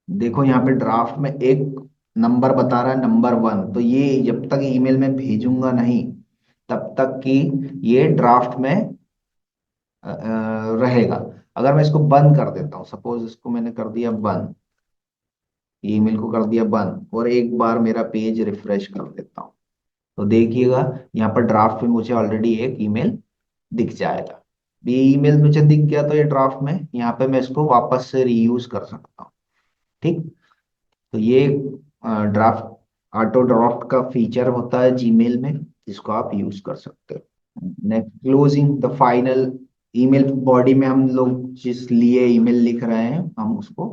देखो यहाँ पे ड्राफ्ट में एक नंबर बता रहा है, नंबर वन, तो ये जब तक ईमेल में भेजूंगा नहीं तब तक कि ये ड्राफ्ट में रहेगा। अगर मैं इसको बंद कर देता हूँ, सपोज इसको मैंने कर दिया बंद, ईमेल को कर दिया बंद, और एक बार मेरा पेज रिफ्रेश कर देता हूँ, तो देखिएगा यहाँ पर ड्राफ्ट में मुझे ऑलरेडी एक ईमेल दिख जाएगा। ये ईमेल मुझे दिख गया तो ये ड्राफ्ट में, यहाँ पे मैं इसको वापस से रीयूज कर सकता हूँ। ठीक, तो ये ड्राफ्ट, ऑटो ड्राफ्ट का फीचर होता है जीमेल में, जिसको आप यूज कर सकते हो। Next, closing the final email body में हम लोग जिस लिए ईमेल लिख रहे हैं हम उसको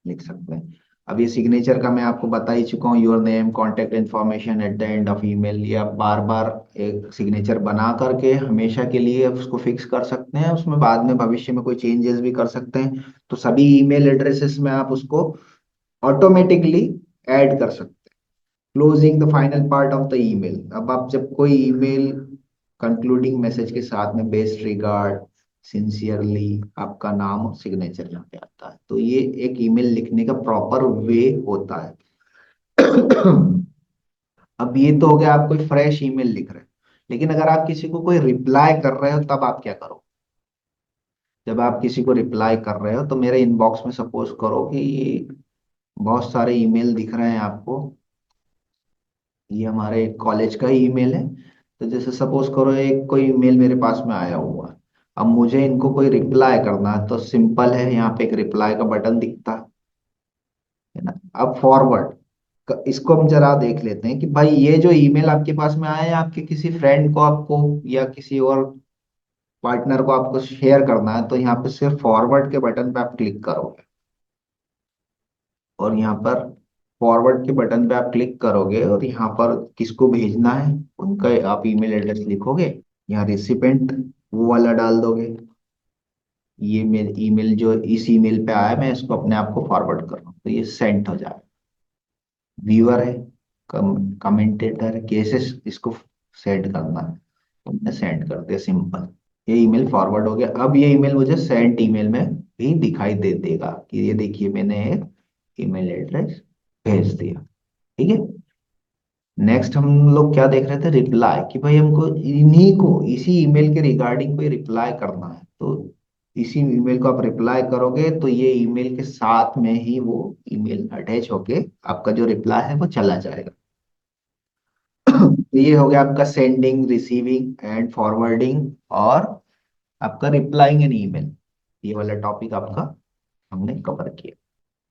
लिख सकते हैं। अब ये सिग्नेचर का मैं आपको बता ही चुका हूँ, your name, contact information at the end of email, या बार बार एक सिग्नेचर बना करके हमेशा के लिए उसको फिक्स कर सकते हैं, उसमें बाद में भविष्य में कोई चेंजेस भी कर सकते हैं। तो सभी ईमेल एड्रेसेस में आप उसको ऑटोमेटिकली ऐड कर सकते हैं। Closing the final part of the email, अब आप जब कोई ईमेल कंक्लूडिंग मैसेज के साथ में बेस्ट रिगार्ड, सिंसियरली, आपका नाम और सिग्नेचर यहाँ पे आता है, तो ये एक ईमेल लिखने का प्रॉपर वे होता है। अब ये तो हो गया आप कोई फ्रेश ईमेल लिख रहे हैं, लेकिन अगर आप किसी को कोई रिप्लाई कर रहे हो तब आप क्या करो? जब आप किसी को रिप्लाई कर रहे हो तो मेरे इनबॉक्स में सपोज करो कि बहुत सारे ईमेल दिख रहे हैं आपको, ये हमारे कॉलेज का ही ईमेल है। तो जैसे सपोज करो एक कोई ईमेल मेरे पास में आया हुआ है, अब मुझे इनको कोई रिप्लाई करना है, तो सिंपल है, यहाँ पे एक रिप्लाई का बटन दिखता है ना। अब फॉरवर्ड, इसको हम जरा देख लेते हैं कि भाई ये जो ईमेल आपके पास में आया है, आपके किसी फ्रेंड को आपको या किसी और पार्टनर को आपको शेयर करना है, तो यहाँ पे सिर्फ फॉरवर्ड के बटन पे आप क्लिक करोगे, और यहाँ पर फॉरवर्ड के बटन पे आप क्लिक करोगे और यहाँ पर किसको भेजना है उनका आप ईमेल एड्रेस लिखोगे, यहाँ रिसिपेंट वो वाला डाल दोगे, ये मेरे ईमेल जो इस ईमेल पे आया मैं इसको अपने आप को फॉरवर्ड कर रहा हूँ, तो ये सेंड हो जाए। व्यूअर है, कमेंटेटर है, कैसे इसको सेंड करना है, तो मैंने सेंड कर दिया, सिंपल, ये ईमेल फॉरवर्ड हो गया। अब ये ईमेल मुझे सेंट ईमेल में भी दिखाई दे देगा कि ये देखिए मैंने एक ईमेल एड्रेस भेज दिया। ठीक है। नेक्स्ट हम लोग क्या देख रहे थे, रिप्लाई, कि भाई हमको इन्हीं को इसी ईमेल के रिगार्डिंग कोई रिप्लाई करना है, तो इसी ईमेल को आप रिप्लाई करोगे तो ये ईमेल के साथ में ही वो ईमेल अटैच होके आपका जो रिप्लाई है वो चला जाएगा। तो ये हो गया आपका सेंडिंग, रिसीविंग एंड फॉरवर्डिंग, और आपका रिप्लाइंग एन ईमेल, ये वाला टॉपिक आपका हमने कवर किया।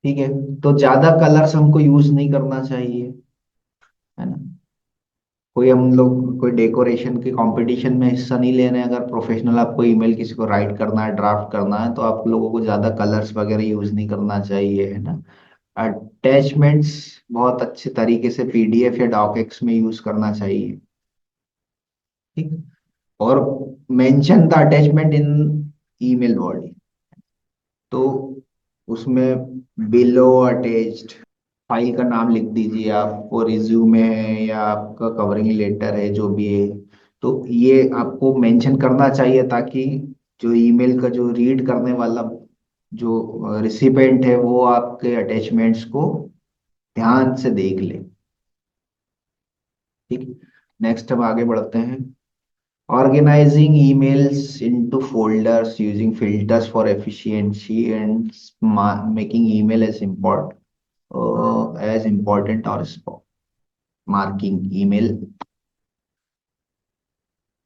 ठीक है। तो ज्यादा कलर्स हमको यूज नहीं करना चाहिए, है ना। कोई हम लोग कोई डेकोरेशन के कंपटीशन में हिस्सा नहीं ले रहे हैं, अगर प्रोफेशनल आपको ईमेल किसी को राइट करना है, ड्राफ्ट करना है, तो आप लोगों को ज्यादा कलर्स वगैरह यूज नहीं करना चाहिए, है ना। अटैचमेंट्स बहुत अच्छे तरीके से पीडीएफ या डॉकएक्स में यूज करना चाहिए। ठीक। और mention the attachment in email body, तो उसमें बिलो अटैच्ड फाइल का नाम लिख दीजिए आप, वो रिज्यूमे है या आपका कवरिंग लेटर है जो भी है, तो ये आपको मेंशन करना चाहिए ताकि जो ईमेल का जो रीड करने वाला जो रिसिपेंट है वो आपके अटैचमेंट्स को ध्यान से देख ले। ठीक। नेक्स्ट हम आगे बढ़ते हैं। Organizing emails into folders using filters for efficiency and making email as important or marking email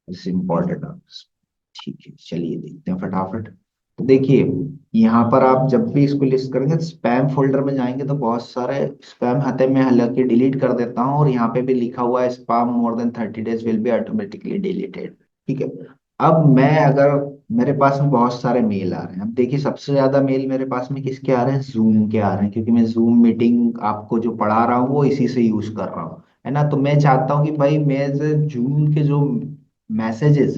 as important or, ठीक है, चलिए देखते हैं फटाफट। तो देखिए, यहाँ पर आप जब भी इसको लिस्ट करेंगे स्पैम फोल्डर में जाएंगे तो बहुत सारे स्पैम आते हैं, मैं हालांकि डिलीट कर देता हूँ, और यहाँ पे भी लिखा हुआ है spam more than 30 days will be automatically deleted. ठीक है। अब मैं अगर मेरे पास में बहुत सारे मेल आ रहे हैं, अब देखिए सबसे ज्यादा मेल मेरे पास में किसके आ रहे हैं, जूम के आ रहे हैं, क्योंकि मैं जूम मीटिंग आपको जो पढ़ा रहा हूँ वो इसी से यूज कर रहा हूँ, है ना। तो मैं चाहता हूँ कि भाई मेरे जूम के जो मैसेजेस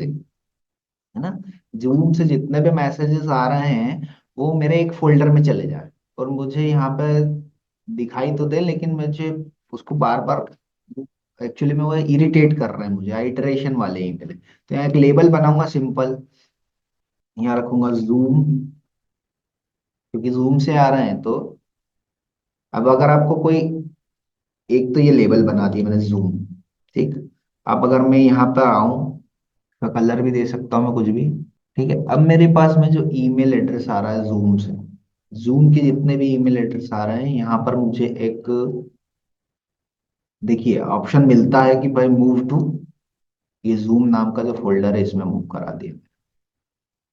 है ना, जूम से जितने भी मैसेजेस आ रहे हैं वो मेरे एक फोल्डर में चले जाए, और मुझे यहाँ पे दिखाई तो दे, लेकिन मुझे उसको बार बार एक्चुअली में वो इरिटेट कर रहे हैं मुझे, आइटरेशन वाले ईमेल है। तो यहाँ एक लेबल बनाऊंगा सिंपल, यहाँ रखूंगा जूम, क्योंकि जूम से आ रहे हैं। तो अब अगर आपको कोई, एक तो ये लेबल बना दिया मैंने जूम। ठीक। अब अगर मैं यहाँ पे आऊं, तो कलर भी दे सकता हूँ मैं कुछ भी। ठीक है। अब मेरे पास में जो ईमेल एड्रेस आ रहा है जूम से, जूम के जितने भी ईमेल एड्रेस आ रहे हैं यहाँ पर मुझे एक, देखिए ऑप्शन मिलता है कि भाई मूव टू, ये जूम नाम का जो फोल्डर है इसमें मूव करा दिया।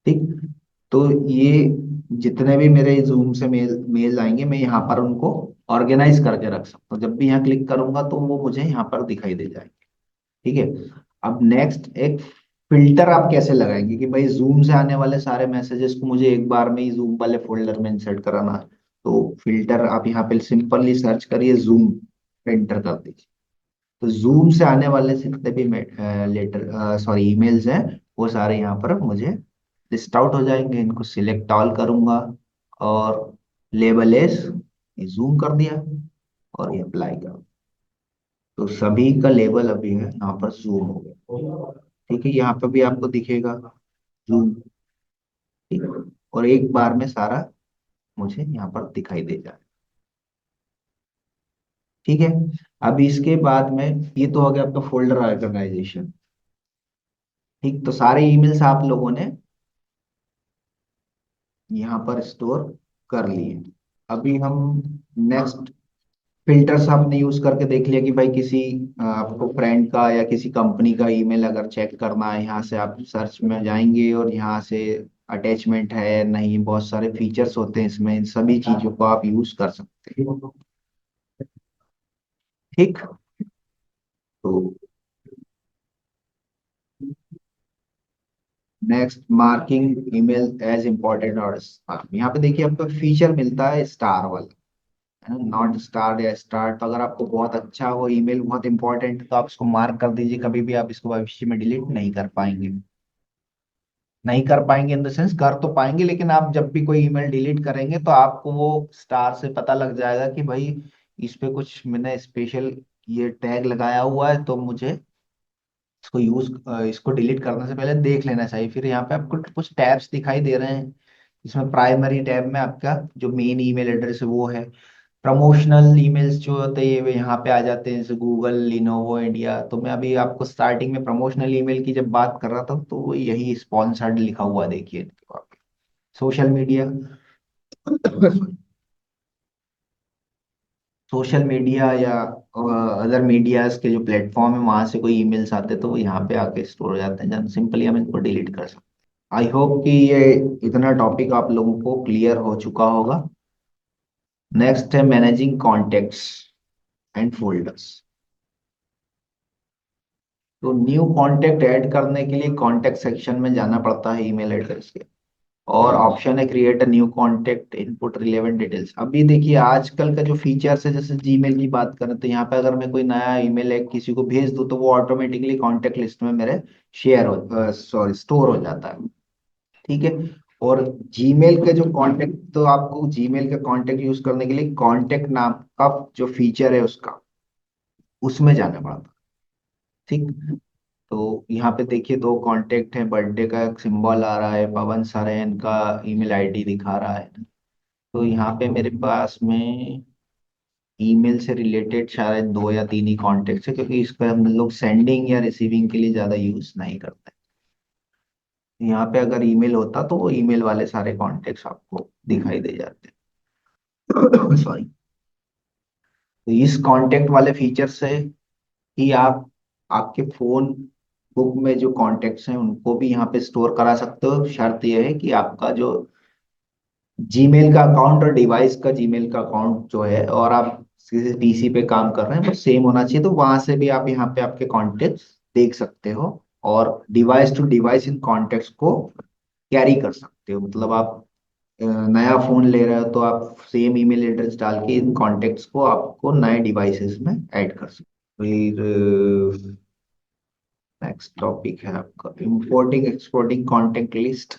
ठीक। तो ये जितने भी मेरे जूम से मेल मेल आएंगे मैं यहाँ पर उनको ऑर्गेनाइज करके रख सकता हूँ, जब भी यहाँ क्लिक करूंगा तो वो मुझे यहाँ पर दिखाई दे जाएंगे। ठीक है। अब नेक्स्ट एक फिल्टर आप कैसे लगाएंगे कि भाई जूम से आने वाले सारे मैसेजेस को मुझे एक बार में ही जूम वाले फोल्डर में इंसर्ट कराना है, तो फिल्टर आप यहाँ पे सिंपली सर्च करिए, जूम पे एंटर कर दीजिए। तो जूम से आने वाले जितने भी लेटर सॉरी ईमेल्स हैं, वो सारे यहाँ पर मुझे लिस्ट आउट हो जाएंगे। इनको सिलेक्ट ऑल करूंगा और लेबल एज जूम कर दिया और ये अप्लाई कर। तो सभी का लेबल अभी है यहाँ पर जूम हो गया। ठीक है, यहाँ पे भी आपको दिखेगा जूम। ठीक है, और एक बार में सारा मुझे यहाँ पर दिखाई दे जाए। ठीक है, अब इसके बाद में ये तो हो गया आपका फोल्डर ऑर्गेनाइजेशन। ठीक, तो सारे ईमेल्स आप लोगों ने यहाँ पर स्टोर कर लिए। अभी हम नेक्स्ट फिल्टर्स आपने यूज करके देख लिया कि भाई किसी आपको फ्रेंड का या किसी कंपनी का ईमेल अगर चेक करना है, यहाँ से आप सर्च में जाएंगे और यहाँ से अटैचमेंट है नहीं, बहुत सारे फीचर्स होते हैं इसमें, इन सभी चीजों को आप यूज कर सकते हैं। ठीक, तो next marking email as important और स्पैम। यहाँ पे देखिए आपको फीचर मिलता है स्टार वाला, है ना, नॉट स्टार या स्टार। तो अगर आपको बहुत अच्छा हो ईमेल, बहुत इंपॉर्टेंट, तो आप इसको मार्क कर दीजिए, कभी भी आप इसको भविष्य में डिलीट नहीं कर पाएंगे। नहीं कर पाएंगे इन द सेंस कर तो पाएंगे, लेकिन आप जब भी कोई ईमेल डिलीट करेंगे तो आपको वो स्टार से पता लग जाएगा कि भाई इस पे कुछ मैंने स्पेशल ये टैग लगाया हुआ है, तो मुझे इसको डिलीट करने से पहले देख लेना चाहिए। फिर यहाँ पे आपको कुछ टैब्स दिखाई दे रहे हैं। इसमें प्राइमरी टैब में आपका जो मेन ईमेल एड्रेस है वो है। प्रमोशनल ईमेल्स जो होते हैं ये यहाँ पे आ जाते हैं, जैसे गूगल, लिनोवो इंडिया। तो मैं अभी आपको स्टार्टिंग में प्रमोशनल ईमेल की जब बात कर रहा था तो वो यही स्पॉन्सर्ड लिखा हुआ देखिए। सोशल मीडिया सोशल मीडिया या अदर मीडियाज के जो प्लेटफॉर्म है वहां से कोई ईमेल्स आते हैं तो वो यहाँ पे आके स्टोर हो जाते हैं, जहाँ सिंपली हम इनको डिलीट कर सकते हैं। आई होप कि ये इतना टॉपिक आप लोगों को क्लियर हो चुका होगा। नेक्स्ट है मैनेजिंग कॉन्टेक्ट्स एंड फोल्डर्स। तो न्यू कॉन्टेक्ट ऐड करने के लिए कॉन्टेक्ट सेक्शन में जाना पड़ता है ईमेल एड्रेस के, और ऑप्शन है create a new contact, input relevant details. अभी देखिए आजकल का जो फीचर्स है, जैसे जीमेल की बात करें तो यहाँ पे अगर मैं कोई नया ईमेल है किसी को भेज दूं तो वो ऑटोमेटिकली कॉन्टेक्ट लिस्ट में मेरे शेयर हो सॉरी स्टोर हो जाता है। ठीक है, और जीमेल के जो कॉन्टेक्ट, तो आपको जीमेल का कॉन्टेक्ट यूज करने के लिए कॉन्टेक्ट नाम का जो फीचर है उसका, उसमें जाना पड़ता है। ठीक, तो यहाँ पे देखिए दो कांटेक्ट है, बर्थडे का एक सिंबल आ रहा है, पवन सरेन का ईमेल आईडी दिखा रहा है। तो यहाँ पे मेरे पास में ईमेल से रिलेटेड शायद दो या तीन ही कॉन्टेक्ट है, क्योंकि इसको हम लोग सेंडिंग या रिसीविंग के लिए ज्यादा यूज नहीं करते। यहाँ पे अगर ईमेल होता तो वो ईमेल वाले सारे कॉन्टेक्ट्स आपको दिखाई दे जाते। सॉरी। तो इस कांटेक्ट वाले फीचर से ही आप आपके फोन बुक में जो कॉन्टेक्ट्स हैं उनको भी यहाँ पे स्टोर करा सकते हो। शर्त यह है कि आपका जो जीमेल का अकाउंट और डिवाइस का जीमेल का अकाउंट जो है, और आप किसी पीसी पे काम कर रहे हैं, वो सेम होना चाहिए। तो वहां से भी आप यहाँ पे आपके कॉन्टेक्ट्स देख सकते हो, और डिवाइस टू डिवाइस इन कॉन्टेक्ट्स को कैरी कर सकते हो। मतलब आप नया फोन ले रहे हो तो आप सेम ईमेल एड्रेस डाल के इन कॉन्टेक्ट्स को आपको नए डिवाइसेस में ऐड कर सकते हो। फिर नेक्स्ट टॉपिक है आपका इंपोर्टिंग एक्सपोर्टिंग कॉन्टेक्ट लिस्ट।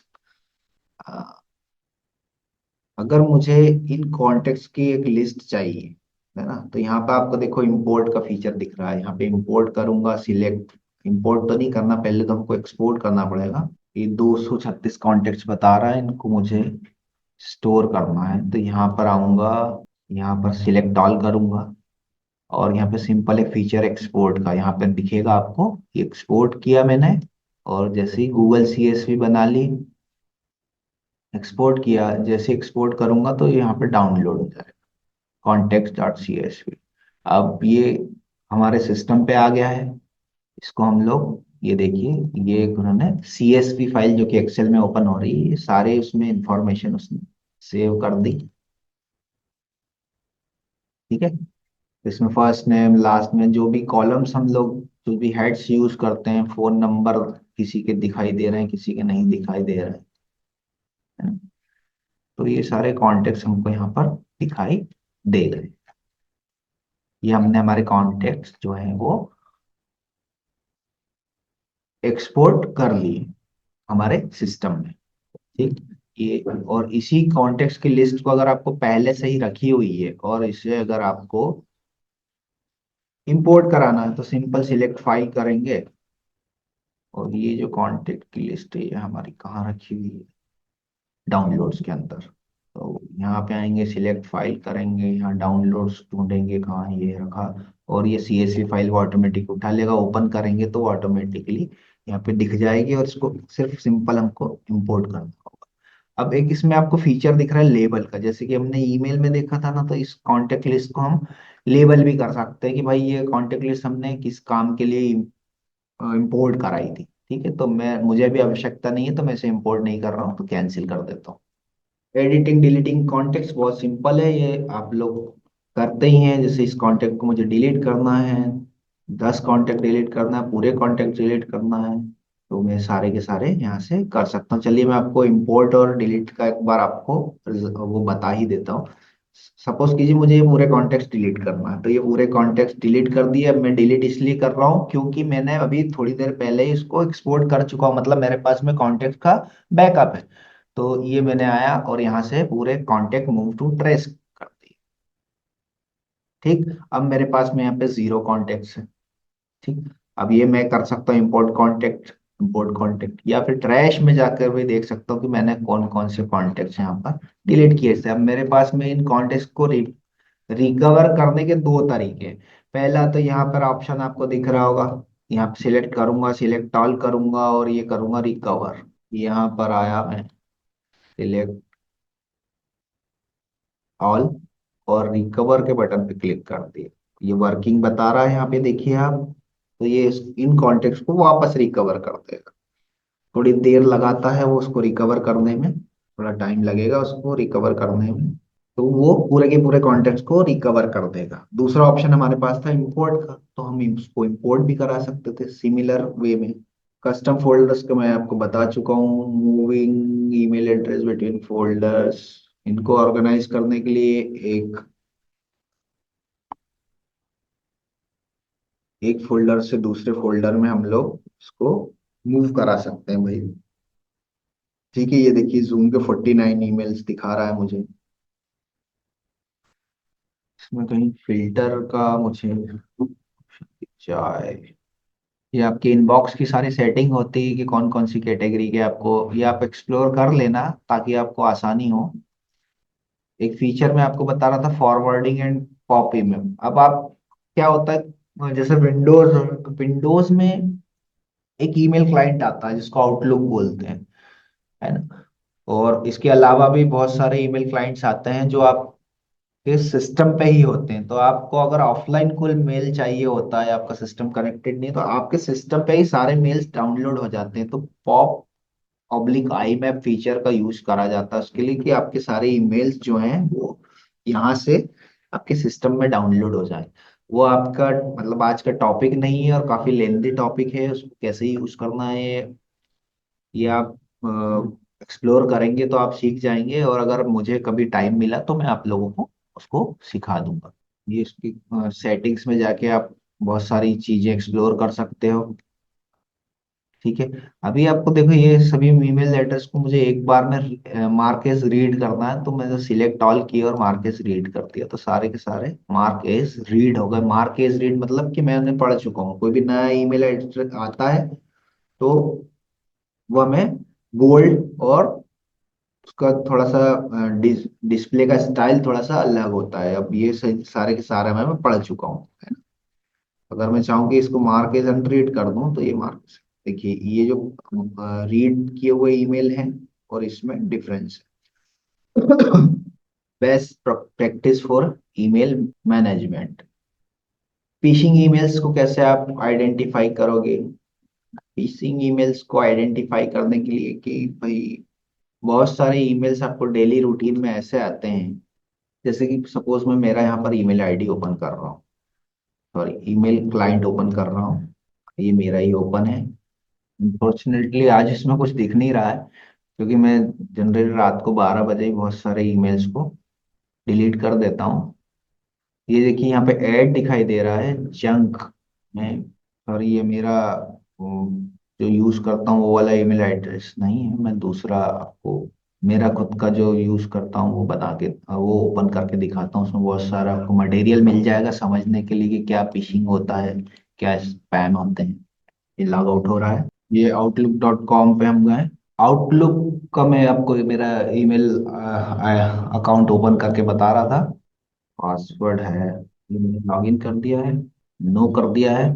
अगर मुझे इन कॉन्टेक्ट्स की एक लिस्ट चाहिए, है ना, तो यहाँ पे आपको देखो इंपोर्ट का फीचर दिख रहा है। यहाँ पे इंपोर्ट करूंगा, सिलेक्ट। इंपोर्ट तो नहीं करना, पहले तो हमको एक्सपोर्ट करना पड़ेगा। ये 236 कॉन्टेक्ट्स बता रहा है, इनको मुझे स्टोर करना है। तो यहाँ पर आऊंगा, यहाँ पर सिलेक्ट ऑल करूंगा, और यहाँ पे सिंपल एक फीचर एक्सपोर्ट का यहाँ पे दिखेगा आपको। एक्सपोर्ट किया मैंने, और जैसे ही गूगल सीएसवी बना ली, एक्सपोर्ट किया, जैसे एक्सपोर्ट करूंगा तो यहाँ पे डाउनलोड हो जाएगा contact dot C S V. अब ये हमारे सिस्टम पे आ गया है। इसको हम लोग ये देखिए, ये एक उन्होंने सी एस वी फाइल जो कि एक्सेल में ओपन हो रही है, ये सारे उसमें इंफॉर्मेशन उसने सेव कर दी। ठीक है, इसमें फर्स्ट नेम लास्ट नेम जो भी कॉलम्स हम लोग, जो भी हेड्स यूज करते हैं, फोन नंबर किसी के दिखाई दे रहे हैं, किसी के नहीं दिखाई दे रहे हैं, है ना? तो ये सारे कॉन्टेक्ट्स हमको यहाँ पर दिखाई देगा। ये हमने हमारे कॉन्टेक्ट जो है वो एक्सपोर्ट कर लिए हमारे सिस्टम में। ठीक। ये और इसी कॉन्टेक्स्ट की लिस्ट को अगर आपको पहले से ही रखी हुई है और इसे अगर आपको इंपोर्ट कराना है तो सिंपल सिलेक्ट फाइल करेंगे। और ये जो कॉन्टेक्ट की लिस्ट है ये हमारी कहाँ रखी हुई है, डाउनलोड्स के अंदर। तो यहाँ पे आएंगे, सिलेक्ट फाइल करेंगे, यहाँ डाउनलोड्स ढूंढेंगे कहाँ ये रखा। और ये CSV फाइल वो ऑटोमेटिक उठा लेगा, ओपन करेंगे तो ऑटोमेटिकली यहाँ पे दिख जाएगी और इसको सिर्फ सिंपल हमको इंपोर्ट करना होगा। अब एक इसमें आपको फीचर दिख रहा है लेबल का, जैसे कि हमने ईमेल में देखा था ना, तो इस कॉन्टेक्ट लिस्ट को हम लेबल भी कर सकते हैं कि भाई ये कॉन्टेक्ट लिस्ट हमने किस काम के लिए इंपोर्ट कराई थी। ठीक है, तो मैं मुझे भी आवश्यकता नहीं है तो मैं इसे इंपोर्ट नहीं कर रहा हूँ, तो कैंसिल कर देता हूँ। एडिटिंग डिलीटिंग कॉन्टेक्ट बहुत सिंपल है, ये आप लोग करते ही हैं। जैसे इस कॉन्टेक्ट को मुझे डिलीट करना है, 10 कॉन्टेक्ट डिलीट करना है, पूरे कॉन्टेक्ट डिलीट करना है, तो मैं सारे के सारे यहाँ से कर सकता हूँ। चलिए मैं आपको इंपोर्ट और डिलीट का एक बार आपको वो बता ही देता हूँ। सपोज कीजिए मुझे ये पूरे कॉन्टेक्ट डिलीट करना है, तो ये पूरे कॉन्टेक्ट डिलीट कर दिए। अब मैं डिलीट इसलिए कर रहा हूँ क्योंकि मैंने अभी थोड़ी देर पहले ही इसको एक्सपोर्ट कर चुका हूँ, मतलब मेरे पास में कॉन्टेक्ट का बैकअप है। तो ये मैंने आया और यहाँ से पूरे कांटेक्ट मूव टू ट्रेस कर दिए। ठीक। अब मेरे पास में यहाँ पे 0 कॉन्टेक्ट है। ठीक। अब ये मैं कर सकता हूँ इंपोर्ट कॉन्टेक्ट या फिर ट्रैश में जाकर भी देख सकता हूँ कि मैंने कौन कौन से कॉन्टेक्ट यहाँ पर डिलीट किए थे। अब मेरे पास में इन कॉन्टेक्ट को रिकवर करने के दो तरीके हैं। पहला तो यहाँ पर ऑप्शन आपको दिख रहा होगा, यहाँ पे सिलेक्ट करूंगा, सिलेक्ट ऑल करूंगा और ये करूंगा रिकवर। यहाँ पर आया मैं, सिलेक्ट ऑल और रिकवर के बटन पे क्लिक कर दिए। ये वर्किंग बता रहा है यहाँ पे, देखिए आप। तो ये इन कॉन्टेक्ट को वापस रिकवर कर देगा। थोड़ी देर लगाता है वो उसको रिकवर करने में, थोड़ा टाइम लगेगा उसको रिकवर करने में। तो वो पूरे के पूरे कॉन्टेक्ट को रिकवर कर देगा। दूसरा ऑप्शन हमारे पास था इंपोर्ट का, तो हम इसको इंपोर्ट भी करा सकते थे सिमिलर वे में। कस्टम फोल्डर्स का मैं आपको बता चुका हूँ, moving email address between folders. इनको ऑर्गेनाइज करने के लिए एक एक फोल्डर से दूसरे फोल्डर में हम लोग इसको मूव करा सकते हैं भाई। ठीक है, ये देखिए जूम के 49 ईमेल्स दिखा रहा है मुझे। इसमें कहीं फिल्टर का मुझे चाहे, ये आपकी इनबॉक्स की सारी सेटिंग होती है कि कौन कौन सी कैटेगरी के आपको, ये आप एक्सप्लोर कर लेना ताकि आपको आसानी हो। एक फीचर मैं आपको बता रहा था, फॉरवर्डिंग एंड पॉप ईमेल। अब आप, क्या होता है, जैसे विंडोज में एक ईमेल क्लाइंट आता है जिसको आउटलुक बोलते हैं, है ना। और इसके अलावा भी बहुत सारे ईमेल क्लाइंट्स आते हैं जो आपके सिस्टम पे ही होते हैं। तो आपको अगर ऑफलाइन कोई मेल चाहिए होता है, आपका सिस्टम कनेक्टेड नहीं है, तो आपके सिस्टम पे ही सारे मेल्स डाउनलोड हो जाते हैं। तो पॉप ऑब्लिक आई मैप फीचर का यूज करा जाता है उसके लिए कि आपके सारे ईमेल्स जो हैं वो यहाँ से आपके सिस्टम में डाउनलोड हो जाए। वो आपका मतलब आज का टॉपिक नहीं है और काफी लेंथी टॉपिक है, उसको कैसे यूज करना है ये आप एक्सप्लोर करेंगे तो आप सीख जाएंगे। और अगर मुझे कभी टाइम मिला तो मैं आप लोगों को उसको सिखा दूंगा। ये इसकी सेटिंग्स में जाके आप बहुत सारी चीजें एक्सप्लोर कर सकते हो। ठीक है। अभी आपको देखो ये सभी ईमेल एड्रेस को मुझे एक बार में मार्क एज रीड करना है, तो मैंने सिलेक्ट ऑल किया और मार्क एज रीड कर दिया, तो सारे के सारे मार्क एज रीड हो गए। मार्क एज रीड मतलब कि मैं उन्हें पढ़ चुका हूँ। कोई भी नया ईमेल एड्रेस आता है तो वह मैं बोल्ड और उसका थोड़ा सा डिस्प्ले का स्टाइल थोड़ा सा अलग होता है। अब ये सारे के सारे मैं पढ़ चुका हूँ, है ना। अगर मैं चाहूँ कि इसको मार्क एज अनरीड कर दूं तो ये मार्क, देखिए ये जो रीड किए हुए ईमेल हैं और इसमें डिफरेंस है। Best practice for email management. Fishing emails को कैसे आप आइडेंटिफाई करोगे? फिशिंग ईमेल्स को आइडेंटिफाई करने के लिए कि भाई बहुत सारे ईमेल्स आपको डेली रूटीन में ऐसे आते हैं, जैसे कि सपोज मैं मेरा यहाँ पर ईमेल आईडी ओपन कर रहा हूँ, सॉरी ईमेल क्लाइंट ओपन कर रहा हूँ, ये मेरा ही ओपन है। अनफॉर्चुनेटली आज इसमें कुछ दिख नहीं रहा है क्योंकि मैं जनरली रात को 12 बजे ही बहुत सारे ईमेल्स को डिलीट कर देता हूँ। ये देखिए यहाँ पे ऐड दिखाई दे रहा है जंक में। और ये मेरा जो यूज करता हूँ वो वाला ईमेल एड्रेस नहीं है, मैं दूसरा आपको मेरा खुद का जो यूज करता हूँ वो बता के वो ओपन करके दिखाता हूँ। उसमें बहुत सारा आपको मटेरियल मिल जाएगा समझने के लिए कि क्या फिशिंग होता है, क्या स्पैम होते हैं। ये लॉग आउट हो रहा है, ये outlook.com पे हम गए। आउटलुक का मैं आपको मेरा ईमेल अकाउंट ओपन करके बता रहा था। पासवर्ड है, ये मैंने लॉगिन कर दिया है, नो कर दिया है।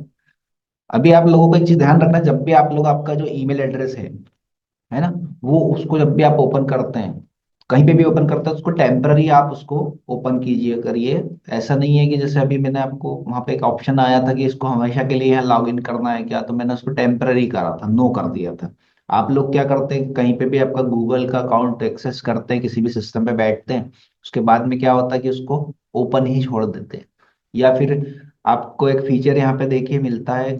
अभी आप लोगों को एक चीज ध्यान रखना, जब भी आप लोग आपका जो ईमेल एड्रेस है ना, वो उसको जब भी आप ओपन करते हैं, कहीं पे भी ओपन करते हैं, उसको टेम्पररी आप उसको ओपन कीजिए करिए। ऐसा नहीं है कि जैसे अभी मैंने आपको वहां पे एक ऑप्शन आया था कि इसको हमेशा के लिए यहाँ लॉग इन करना है क्या, तो मैंने उसको टेम्पररी करा था, नो कर दिया था। आप लोग क्या करते हैं, कहीं पे भी आपका गूगल का अकाउंट एक्सेस करते हैं, किसी भी सिस्टम पे बैठते हैं, उसके बाद में क्या होता है कि उसको ओपन ही छोड़ देते हैं। या फिर आपको एक फीचर यहाँ पे देखिए मिलता है,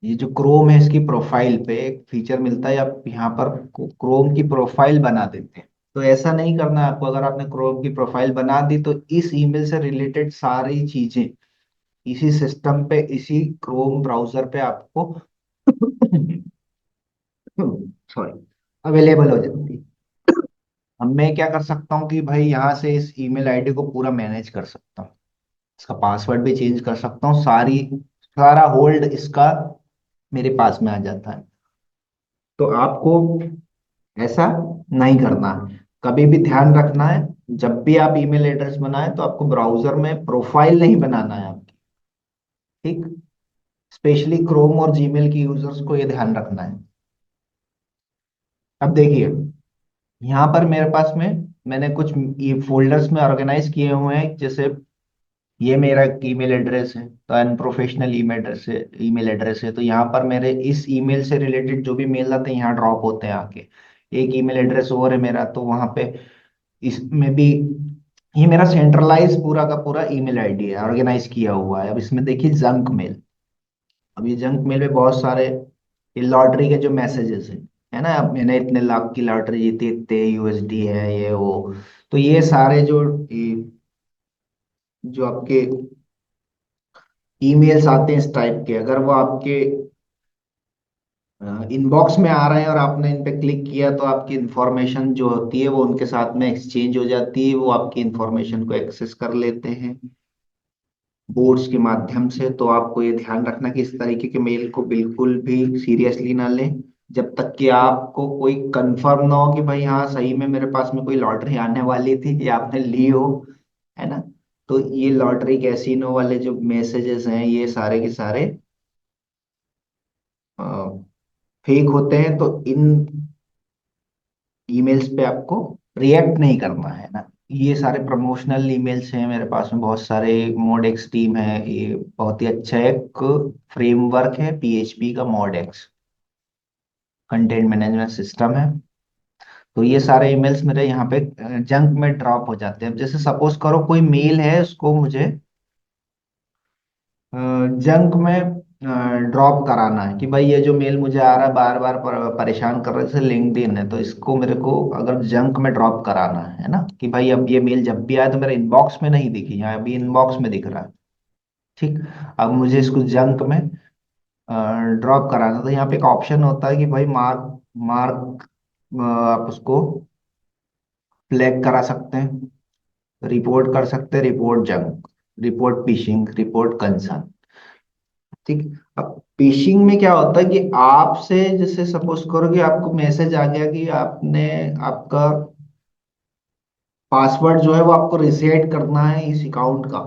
ये जो क्रोम है इसकी प्रोफाइल पे एक फीचर मिलता है, आप यहाँ पर क्रोम की प्रोफाइल बना देते हैं। तो ऐसा नहीं करना है आपको, अगर आपने क्रोम की प्रोफाइल बना दी तो इस ईमेल से रिलेटेड सारी चीजें इसी सिस्टम पे, इसी क्रोम ब्राउजर पे आपको सॉरी अवेलेबल हो जाती है। अब मैं क्या कर सकता हूँ कि भाई यहाँ से इस ईमेल आईडी को पूरा मैनेज कर सकता हूँ, इसका पासवर्ड भी चेंज कर सकता हूँ, सारा होल्ड इसका मेरे पास में आ जाता है। तो आपको ऐसा नहीं करना है, कभी भी ध्यान रखना है। जब भी आप ईमेल एड्रेस बनाएं तो आपको ब्राउजर में प्रोफाइल नहीं बनाना है आपकी, ठीक। स्पेशली क्रोम और जीमेल की यूजर्स को ये ध्यान रखना है। अब देखिए यहाँ पर मेरे पास में मैंने कुछ ये फोल्डर्स में ऑर्गेनाइज किए हुए हैं, जैसे ये मेरा ईमेल एड्रेस है, तो अनप्रोफेशनल ईमेल एड्रेस है, तो यहाँ पर मेरे इस ईमेल से रिलेटेड जो भी मेल आते हैं यहाँ ड्रॉप होते हैं आके। एक ईमेल एड्रेस और है मेरा, तो वहां पे इसमें भी ये मेरा सेंट्रलाइज पूरा का पूरा ईमेल आईडी है, ऑर्गेनाइज किया हुआ है। अब इसमें देखिए जंक मेल, अब ये जंक मेल में बहुत सारे ये लॉटरी के जो मैसेजेस हैं, है ना, अब मैंने इतने लाख की लॉटरी जीती, इतने यूएसडी है ये वो, तो ये सारे जो आपके ईमेल्स आते हैं इस टाइप के, अगर वो आपके इनबॉक्स में आ रहे हैं और आपने इन पे क्लिक किया तो आपकी इंफॉर्मेशन जो होती है वो उनके साथ में एक्सचेंज हो जाती है, वो आपकी इंफॉर्मेशन को एक्सेस कर लेते हैं बोर्ड्स के माध्यम से। तो आपको ये ध्यान रखना कि इस तरीके के मेल को बिल्कुल भी सीरियसली ना लें, जब तक कि आपको कोई कंफर्म ना हो कि भाई हाँ सही में मेरे पास में कोई लॉटरी आने वाली थी या आपने ली हो, है ना। तो ये लॉटरी कैसीनो वाले जो मैसेजेस हैं ये सारे के सारे फेक होते हैं, तो इन ईमेल्स पे आपको रिएक्ट नहीं करना है ना। ये सारे प्रमोशनल ईमेल्स हैं मेरे पास में बहुत सारे। मोडेक्स टीम है, ये बहुत ही अच्छा एक फ्रेमवर्क है पीएचपी का, मोडेक्स कंटेंट मैनेजमेंट सिस्टम है। तो ये सारे ईमेल्स मेरे यहाँ पे जंक में ड्रॉप हो जाते हैं। अब जैसे सपोज करो कोई मेल है उसको मुझे जंक में ड्रॉप कराना है कि भाई ये जो मेल मुझे आ रहा है बार बार परेशान कर रहा है, जैसे लिंक्डइन है, तो इसको मेरे को अगर जंक में ड्रॉप कराना है ना, कि भाई अब ये मेल जब भी आए तो मेरे इनबॉक्स में नहीं दिखी, यहाँ अभी इनबॉक्स में दिख रहा है, ठीक। अब मुझे इसको जंक में ड्रॉप कराना, तो यहाँ पे एक ऑप्शन होता है कि भाई मार्क मार्क आप उसको फ्लैग करा सकते हैं, रिपोर्ट कर सकते हैं, report junk, report fishing, report concern, ठीक। अब फिशिंग में क्या होता है कि आपसे जैसे सपोज करो कि आपको मैसेज आ गया कि आपने आपका पासवर्ड जो है वो आपको रिसेट करना है इस अकाउंट का।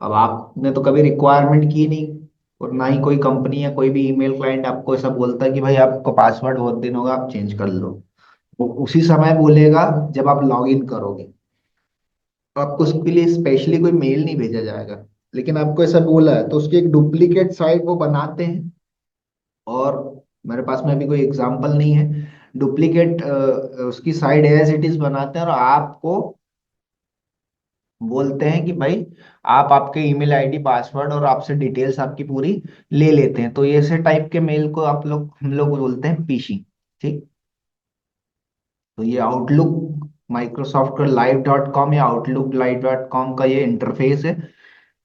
अब आपने तो कभी रिक्वायरमेंट की नहीं, और ना ही कोई कंपनी या कोई भी ईमेल क्लाइंट आपको ऐसा बोलता है कि भाई आपको पासवर्ड बहुत दिन होगा आप चेंज कर लो। वो उसी समय बोलेगा जब आप लॉग इन करोगे, तो आपको उसके लिए स्पेशली कोई मेल नहीं भेजा जाएगा। लेकिन आपको ऐसा बोला है तो उसकी एक डुप्लीकेट साइट वो बनाते हैं, और मेरे पास में अभी कोई एग्जांपल नहीं है। डुप्लीकेट उसकी साइड एज इट इज बनाते हैं और आपको बोलते हैं कि भाई आप आपके ईमेल आईडी पासवर्ड और आपसे डिटेल्स आपकी पूरी ले लेते हैं। तो ये ऐसे टाइप के मेल को हम लोग बोलते हैं फिशिंग, ठीक। तो ये आउटलुक माइक्रोसॉफ्ट का live.com या आउटलुक live.com का ये इंटरफेस है।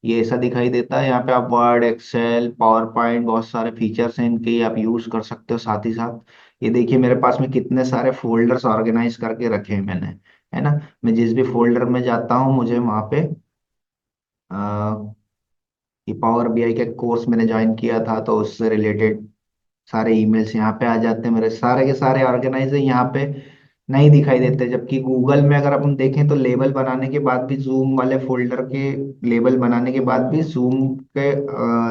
ये ऐसा दिखाई देता है। यहाँ पे आप वर्ड, एक्सेल, पावर पॉइंट, बहुत सारे फीचर्स हैं इनके, ये आप यूज कर सकते हो। साथ ही साथ ये देखिए मेरे पास में कितने सारे फोल्डर्स ऑर्गेनाइज करके रखे हैं मैंने, है ना। मैं जिस भी फोल्डर में जाता हूँ मुझे वहाँ पे ये पावर बीआई का कोर्स मैंने ज्वाइन किया था तो उससे रिलेटेड सारे ईमेल्स यहाँ पे आ जाते हैं। मेरे सारे के सारे ऑर्गेनाइज है यहाँ पे, नहीं दिखाई देते। जबकि गूगल में अगर अपन देखें तो लेबल बनाने के बाद भी, जूम वाले फोल्डर के लेबल बनाने के बाद भी जूम के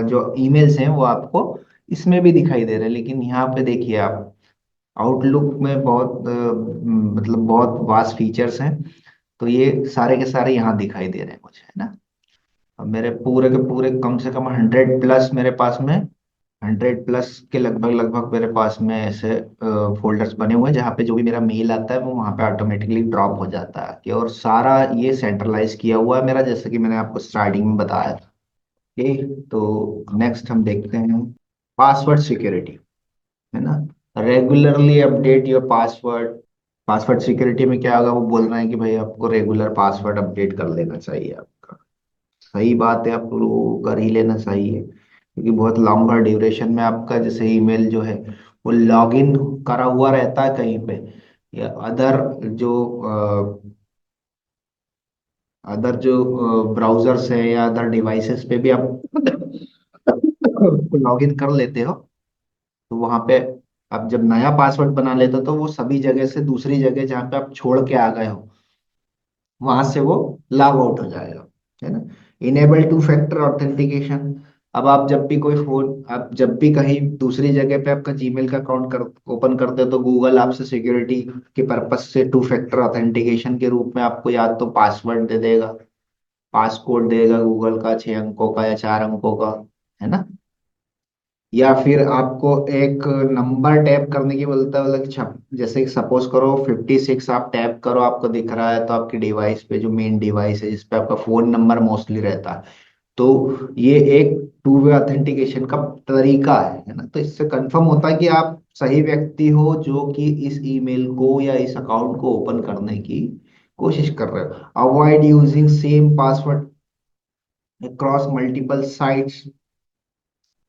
जो ईमेल्स हैं वो आपको इसमें भी दिखाई दे रहे हैं। लेकिन यहाँ पे देखिए आप, आउटलुक में बहुत मतलब बहुत वास्ट फीचर्स हैं, तो ये सारे के सारे यहाँ दिखाई दे रहे हैं मुझे, है ना। अब मेरे पूरे के पूरे कम से कम 100+ मेरे पास में, 100+ के लगभग लगभग मेरे पास में ऐसे फोल्डर्स बने हुए हैं जहाँ पे जो भी मेरा मेल आता है वो वहाँ पे ऑटोमेटिकली ड्रॉप हो जाता है कि, और सारा ये सेंट्रलाइज किया हुआ है मेरा, जैसे कि मैंने आपको स्टार्टिंग में बताया था। ओके, तो नेक्स्ट हम देखते हैं पासवर्ड सिक्योरिटी, है ना। Regularly update your password. Password security में क्या होगा, वो बोल रहे हैं कि भाई आपको रेगुलर पासवर्ड अपडेट कर लेना चाहिए आपका। सही बात है, आप लोगों को कर ही लेना चाहिए, क्योंकि बहुत लंबा ड्यूरेशन में आपका जैसे ईमेल जो है वो लॉगिन करा हुआ रहता है कहीं पे, या जो अदर जो ब्राउजर्स है या अदर डिवाइसेस पे भी आप लॉगिन कर लेते हो। तो वहां पे आप जब नया पासवर्ड बना लेते हो तो वो सभी जगह से दूसरी जगह जहाँ पे आप छोड़ के आ गए हो वहां से वो लॉग आउट हो जाएगा, है ना। Enable two factor authentication. अब आप जब भी कोई फोन, आप जब भी कहीं दूसरी जगह पे आपका जीमेल का अकाउंट कर ओपन करते हो तो गूगल आपसे सिक्योरिटी के पर्पज से टू फैक्टर ऑथेंटिकेशन के रूप में आपको या तो पासवर्ड दे देगा, पासकोड देगा गूगल का 6 अंकों का या 4 अंकों का, है ना। या फिर आपको एक नंबर टैप करने की बोलता है, मतलब जैसे कि सपोज करो 56 आप टैप करो, आपको दिख रहा है तो आपकी डिवाइस पे, जो मेन डिवाइस है जिसपे आपका फोन नंबर मोस्टली रहता है, तो ये एक टू वे ऑथेंटिकेशन का तरीका है ना। तो इससे कंफर्म होता है कि आप सही व्यक्ति हो जो कि इस ईमेल को या इस अकाउंट को ओपन करने की कोशिश कर रहे हो। Avoid using same password across multiple sites.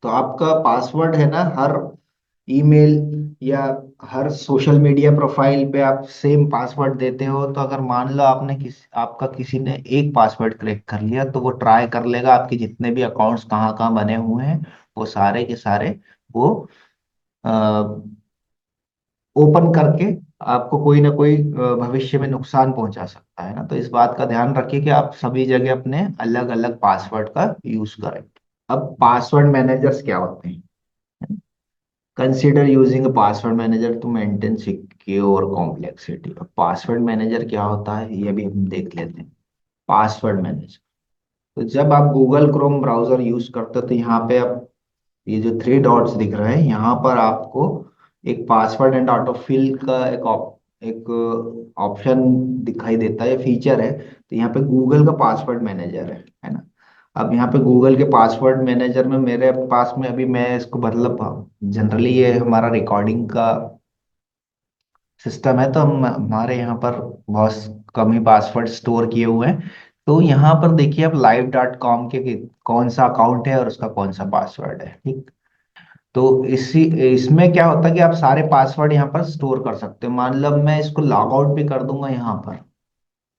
तो आपका पासवर्ड है ना, हर ईमेल या हर सोशल मीडिया प्रोफाइल पे आप सेम पासवर्ड देते हो, तो अगर मान लो आपका किसी ने एक पासवर्ड क्रैक कर लिया तो वो ट्राई कर लेगा आपके जितने भी अकाउंट्स कहाँ कहाँ बने हुए हैं वो सारे के सारे वो ओपन करके आपको कोई ना कोई भविष्य में नुकसान पहुंचा सकता है ना। तो इस बात का ध्यान रखिए कि आप सभी जगह अपने अलग अलग पासवर्ड का यूज करें। अब पासवर्ड मैनेजर्स क्या होते हैं। Consider using a password manager to maintain secure complexity. अब पासवर्ड मैनेजर क्या होता है ये भी हम देख लेते हैं। पासवर्ड मैनेजर, तो जब आप गूगल क्रोम ब्राउजर यूज करते हो तो यहाँ पे आप ये जो 3 डॉट्स दिख रहे हैं यहाँ पर आपको एक पासवर्ड एंड ऑटोफिल का एक ऑप्शन दिखाई देता है, फीचर है। तो यहाँ पे गूगल का पासवर्ड मैनेजर है ना। अब यहाँ पे गूगल के पासवर्ड मैनेजर में मेरे पास में अभी मैं इसको मतलब जनरली ये हमारा रिकॉर्डिंग का सिस्टम है तो हम हमारे यहाँ पर बहुत कम ही पासवर्ड स्टोर किए हुए हैं। तो यहाँ पर देखिए आप live.com के कि कौन सा अकाउंट है और उसका कौन सा पासवर्ड है, ठीक। तो इसी इसमें क्या होता है कि आप सारे पासवर्ड यहाँ पर स्टोर कर सकते हो। मान लो मैं इसको लॉग आउट भी कर दूंगा यहाँ पर,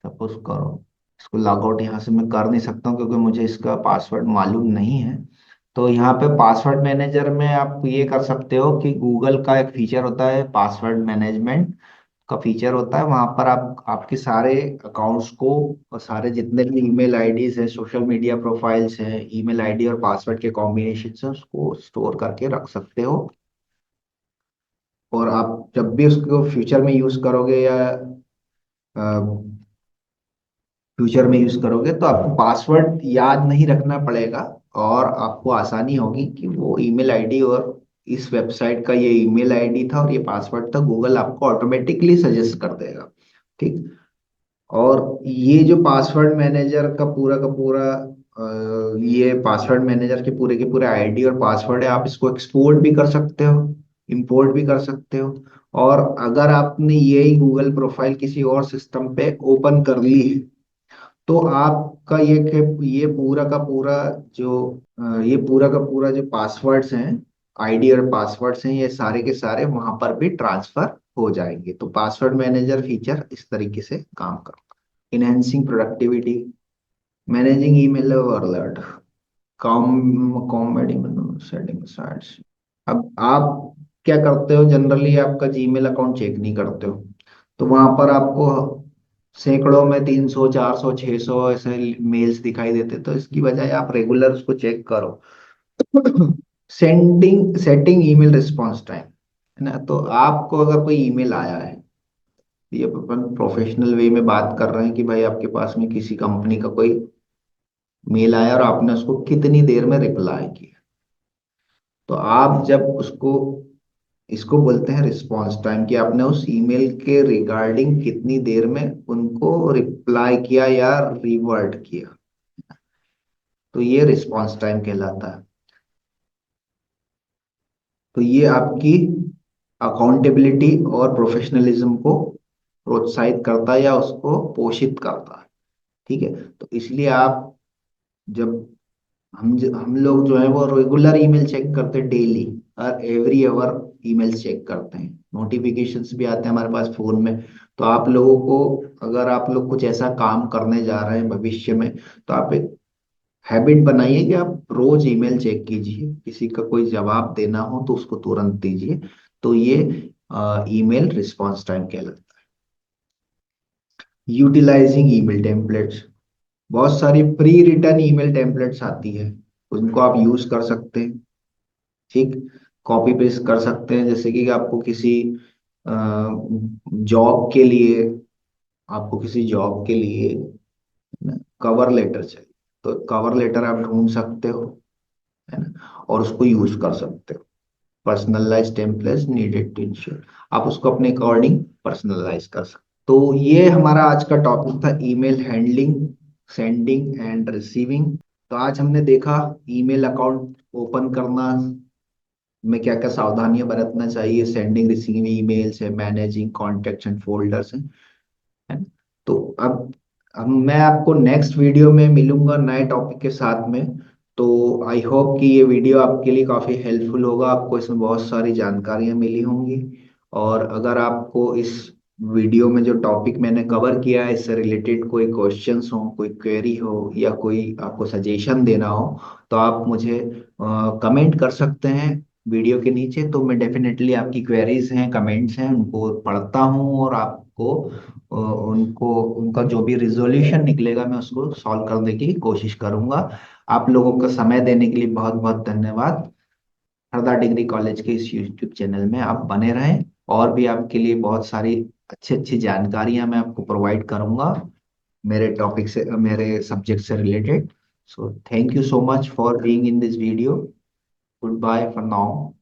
सपोज करो इसको लॉग आउट यहाँ से मैं कर नहीं सकता हूँ क्योंकि मुझे इसका पासवर्ड मालूम नहीं है। तो यहाँ पे पासवर्ड मैनेजर में आप ये कर सकते हो कि गूगल का एक फीचर होता है पासवर्ड मैनेजमेंट का फीचर होता है, वहां पर आप आपके सारे अकाउंट्स को और सारे जितने भी ईमेल आईडीज है, सोशल मीडिया प्रोफाइल्स है, ईमेल आईडी और पासवर्ड के कॉम्बिनेशन से उसको स्टोर करके रख सकते हो। और आप जब भी उसको फ्यूचर में यूज करोगे या फ्यूचर में यूज करोगे तो आपको पासवर्ड याद नहीं रखना पड़ेगा, और आपको आसानी होगी कि वो ईमेल आईडी और इस वेबसाइट का ये ईमेल आईडी था और ये पासवर्ड था, गूगल आपको ऑटोमेटिकली सजेस्ट कर देगा, ठीक। और ये जो पासवर्ड मैनेजर का पूरा ये पासवर्ड मैनेजर के पूरे आईडी और पासवर्ड है, आप इसको एक्सपोर्ट भी कर सकते हो, इंपोर्ट भी कर सकते हो। और अगर आपने यही गूगल प्रोफाइल किसी और सिस्टम पे ओपन कर ली है, तो आपका ये पूरा का पूरा जो ये पूरा का पूरा जो पासवर्ड्स हैं, आईडी और पासवर्ड्स हैं, ये सारे के सारे वहां पर भी ट्रांसफर हो जाएंगे। तो पासवर्ड मैनेजर फीचर इस तरीके से काम करता है। Enhancing productivity, managing email alert, comedy setting sites. अब आप क्या करते हो, जनरली आपका जीमेल अकाउंट चेक नहीं करते हो, तो वहां पर आपको सैकड़ों में 300 400 600 ऐसे मेल्स दिखाई देते, तो इसकी बजाय आप रेगुलर उसको चेक करो। सेटिंग ईमेल रिस्पॉन्स टाइम, है ना। तो आपको अगर कोई ईमेल आया है, ये अपन प्रोफेशनल वे में बात कर रहे हैं कि भाई आपके पास में किसी कंपनी का कोई मेल आया और आपने उसको कितनी देर में रिप्लाई किया, तो आप जब उसको, इसको बोलते हैं रिस्पॉन्स टाइम, कि आपने उस ईमेल के रिगार्डिंग कितनी देर में उनको रिप्लाई किया या रिवर्ट किया, तो ये रिस्पॉन्स टाइम कहलाता है। तो ये आपकी अकाउंटेबिलिटी और प्रोफेशनलिज्म को प्रोत्साहित करता है या उसको पोषित करता है। ठीक है। तो इसलिए आप जब हम लोग जो है वो रेगुलर ईमेल चेक करते हैं, डेली और एवरी आवर ईमेल चेक करते हैं, नोटिफिकेशंस भी आते हैं हमारे पास फोन में। तो आप लोगों को, अगर आप लोग कुछ ऐसा काम करने जा रहे हैं भविष्य में, तो आप एक हैबिट बनाइए कि आप रोज ईमेल चेक कीजिए, किसी का कोई जवाब देना हो तो उसको तुरंत दीजिए। तो ये ईमेल रिस्पॉन्स टाइम कहलाता है। यूटिलाइजिंग ईमेल टेम्पलेट्स, बहुत सारी प्री रिटर्न ईमेल टेम्पलेट्स आती है, उनको आप यूज कर सकते हैं। ठीक, कॉपी पेस्ट कर सकते हैं, जैसे कि आपको किसी जॉब के लिए, कवर लेटर चाहिए, तो कवर लेटर आप ढूंढ सकते हो, है ना, और उसको यूज कर सकते हो। Personalise templates needed to ensure, आप उसको अपने अकॉर्डिंग पर्सनलाइज कर सकते हो। तो ये हमारा आज का टॉपिक था, email handling, sending end receiving. तो आज हमने देखा ईमेल अकाउंट ओपन करना में क्या क्या सावधानियां बरतना चाहिए, सेंडिंग रिसीविंग ईमेल्स है, मैनेजिंग कॉन्टेक्ट्स एंड फोल्डर्स है। तो अब मैं आपको नेक्स्ट वीडियो में मिलूंगा नए टॉपिक के साथ में। तो आई होप कि ये वीडियो आपके लिए काफ़ी हेल्पफुल होगा, आपको इसमें बहुत सारी जानकारियां मिली होंगी। और अगर आपको इस वीडियो में जो टॉपिक मैंने कवर किया है इससे रिलेटेड कोई क्वेश्चंस हो, कोई क्वेरी हो या कोई आपको सजेशन देना हो, तो आप मुझे कमेंट कर सकते हैं वीडियो के नीचे। तो मैं डेफिनेटली आपकी क्वेरीज हैं, कमेंट्स हैं, उनको पढ़ता हूँ और आपको उनको उनका जो भी रिजोल्यूशन निकलेगा मैं उसको सॉल्व करने की कोशिश करूंगा। आप लोगों का समय देने के लिए बहुत बहुत धन्यवाद। हरदा डिग्री कॉलेज के इस यूट्यूब चैनल में आप बने रहें, और भी आपके लिए बहुत सारी अच्छी अच्छी जानकारियां मैं आपको प्रोवाइड करूंगा मेरे टॉपिक से, मेरे सब्जेक्ट से related. So thank you so much for being in this video. Goodbye for now.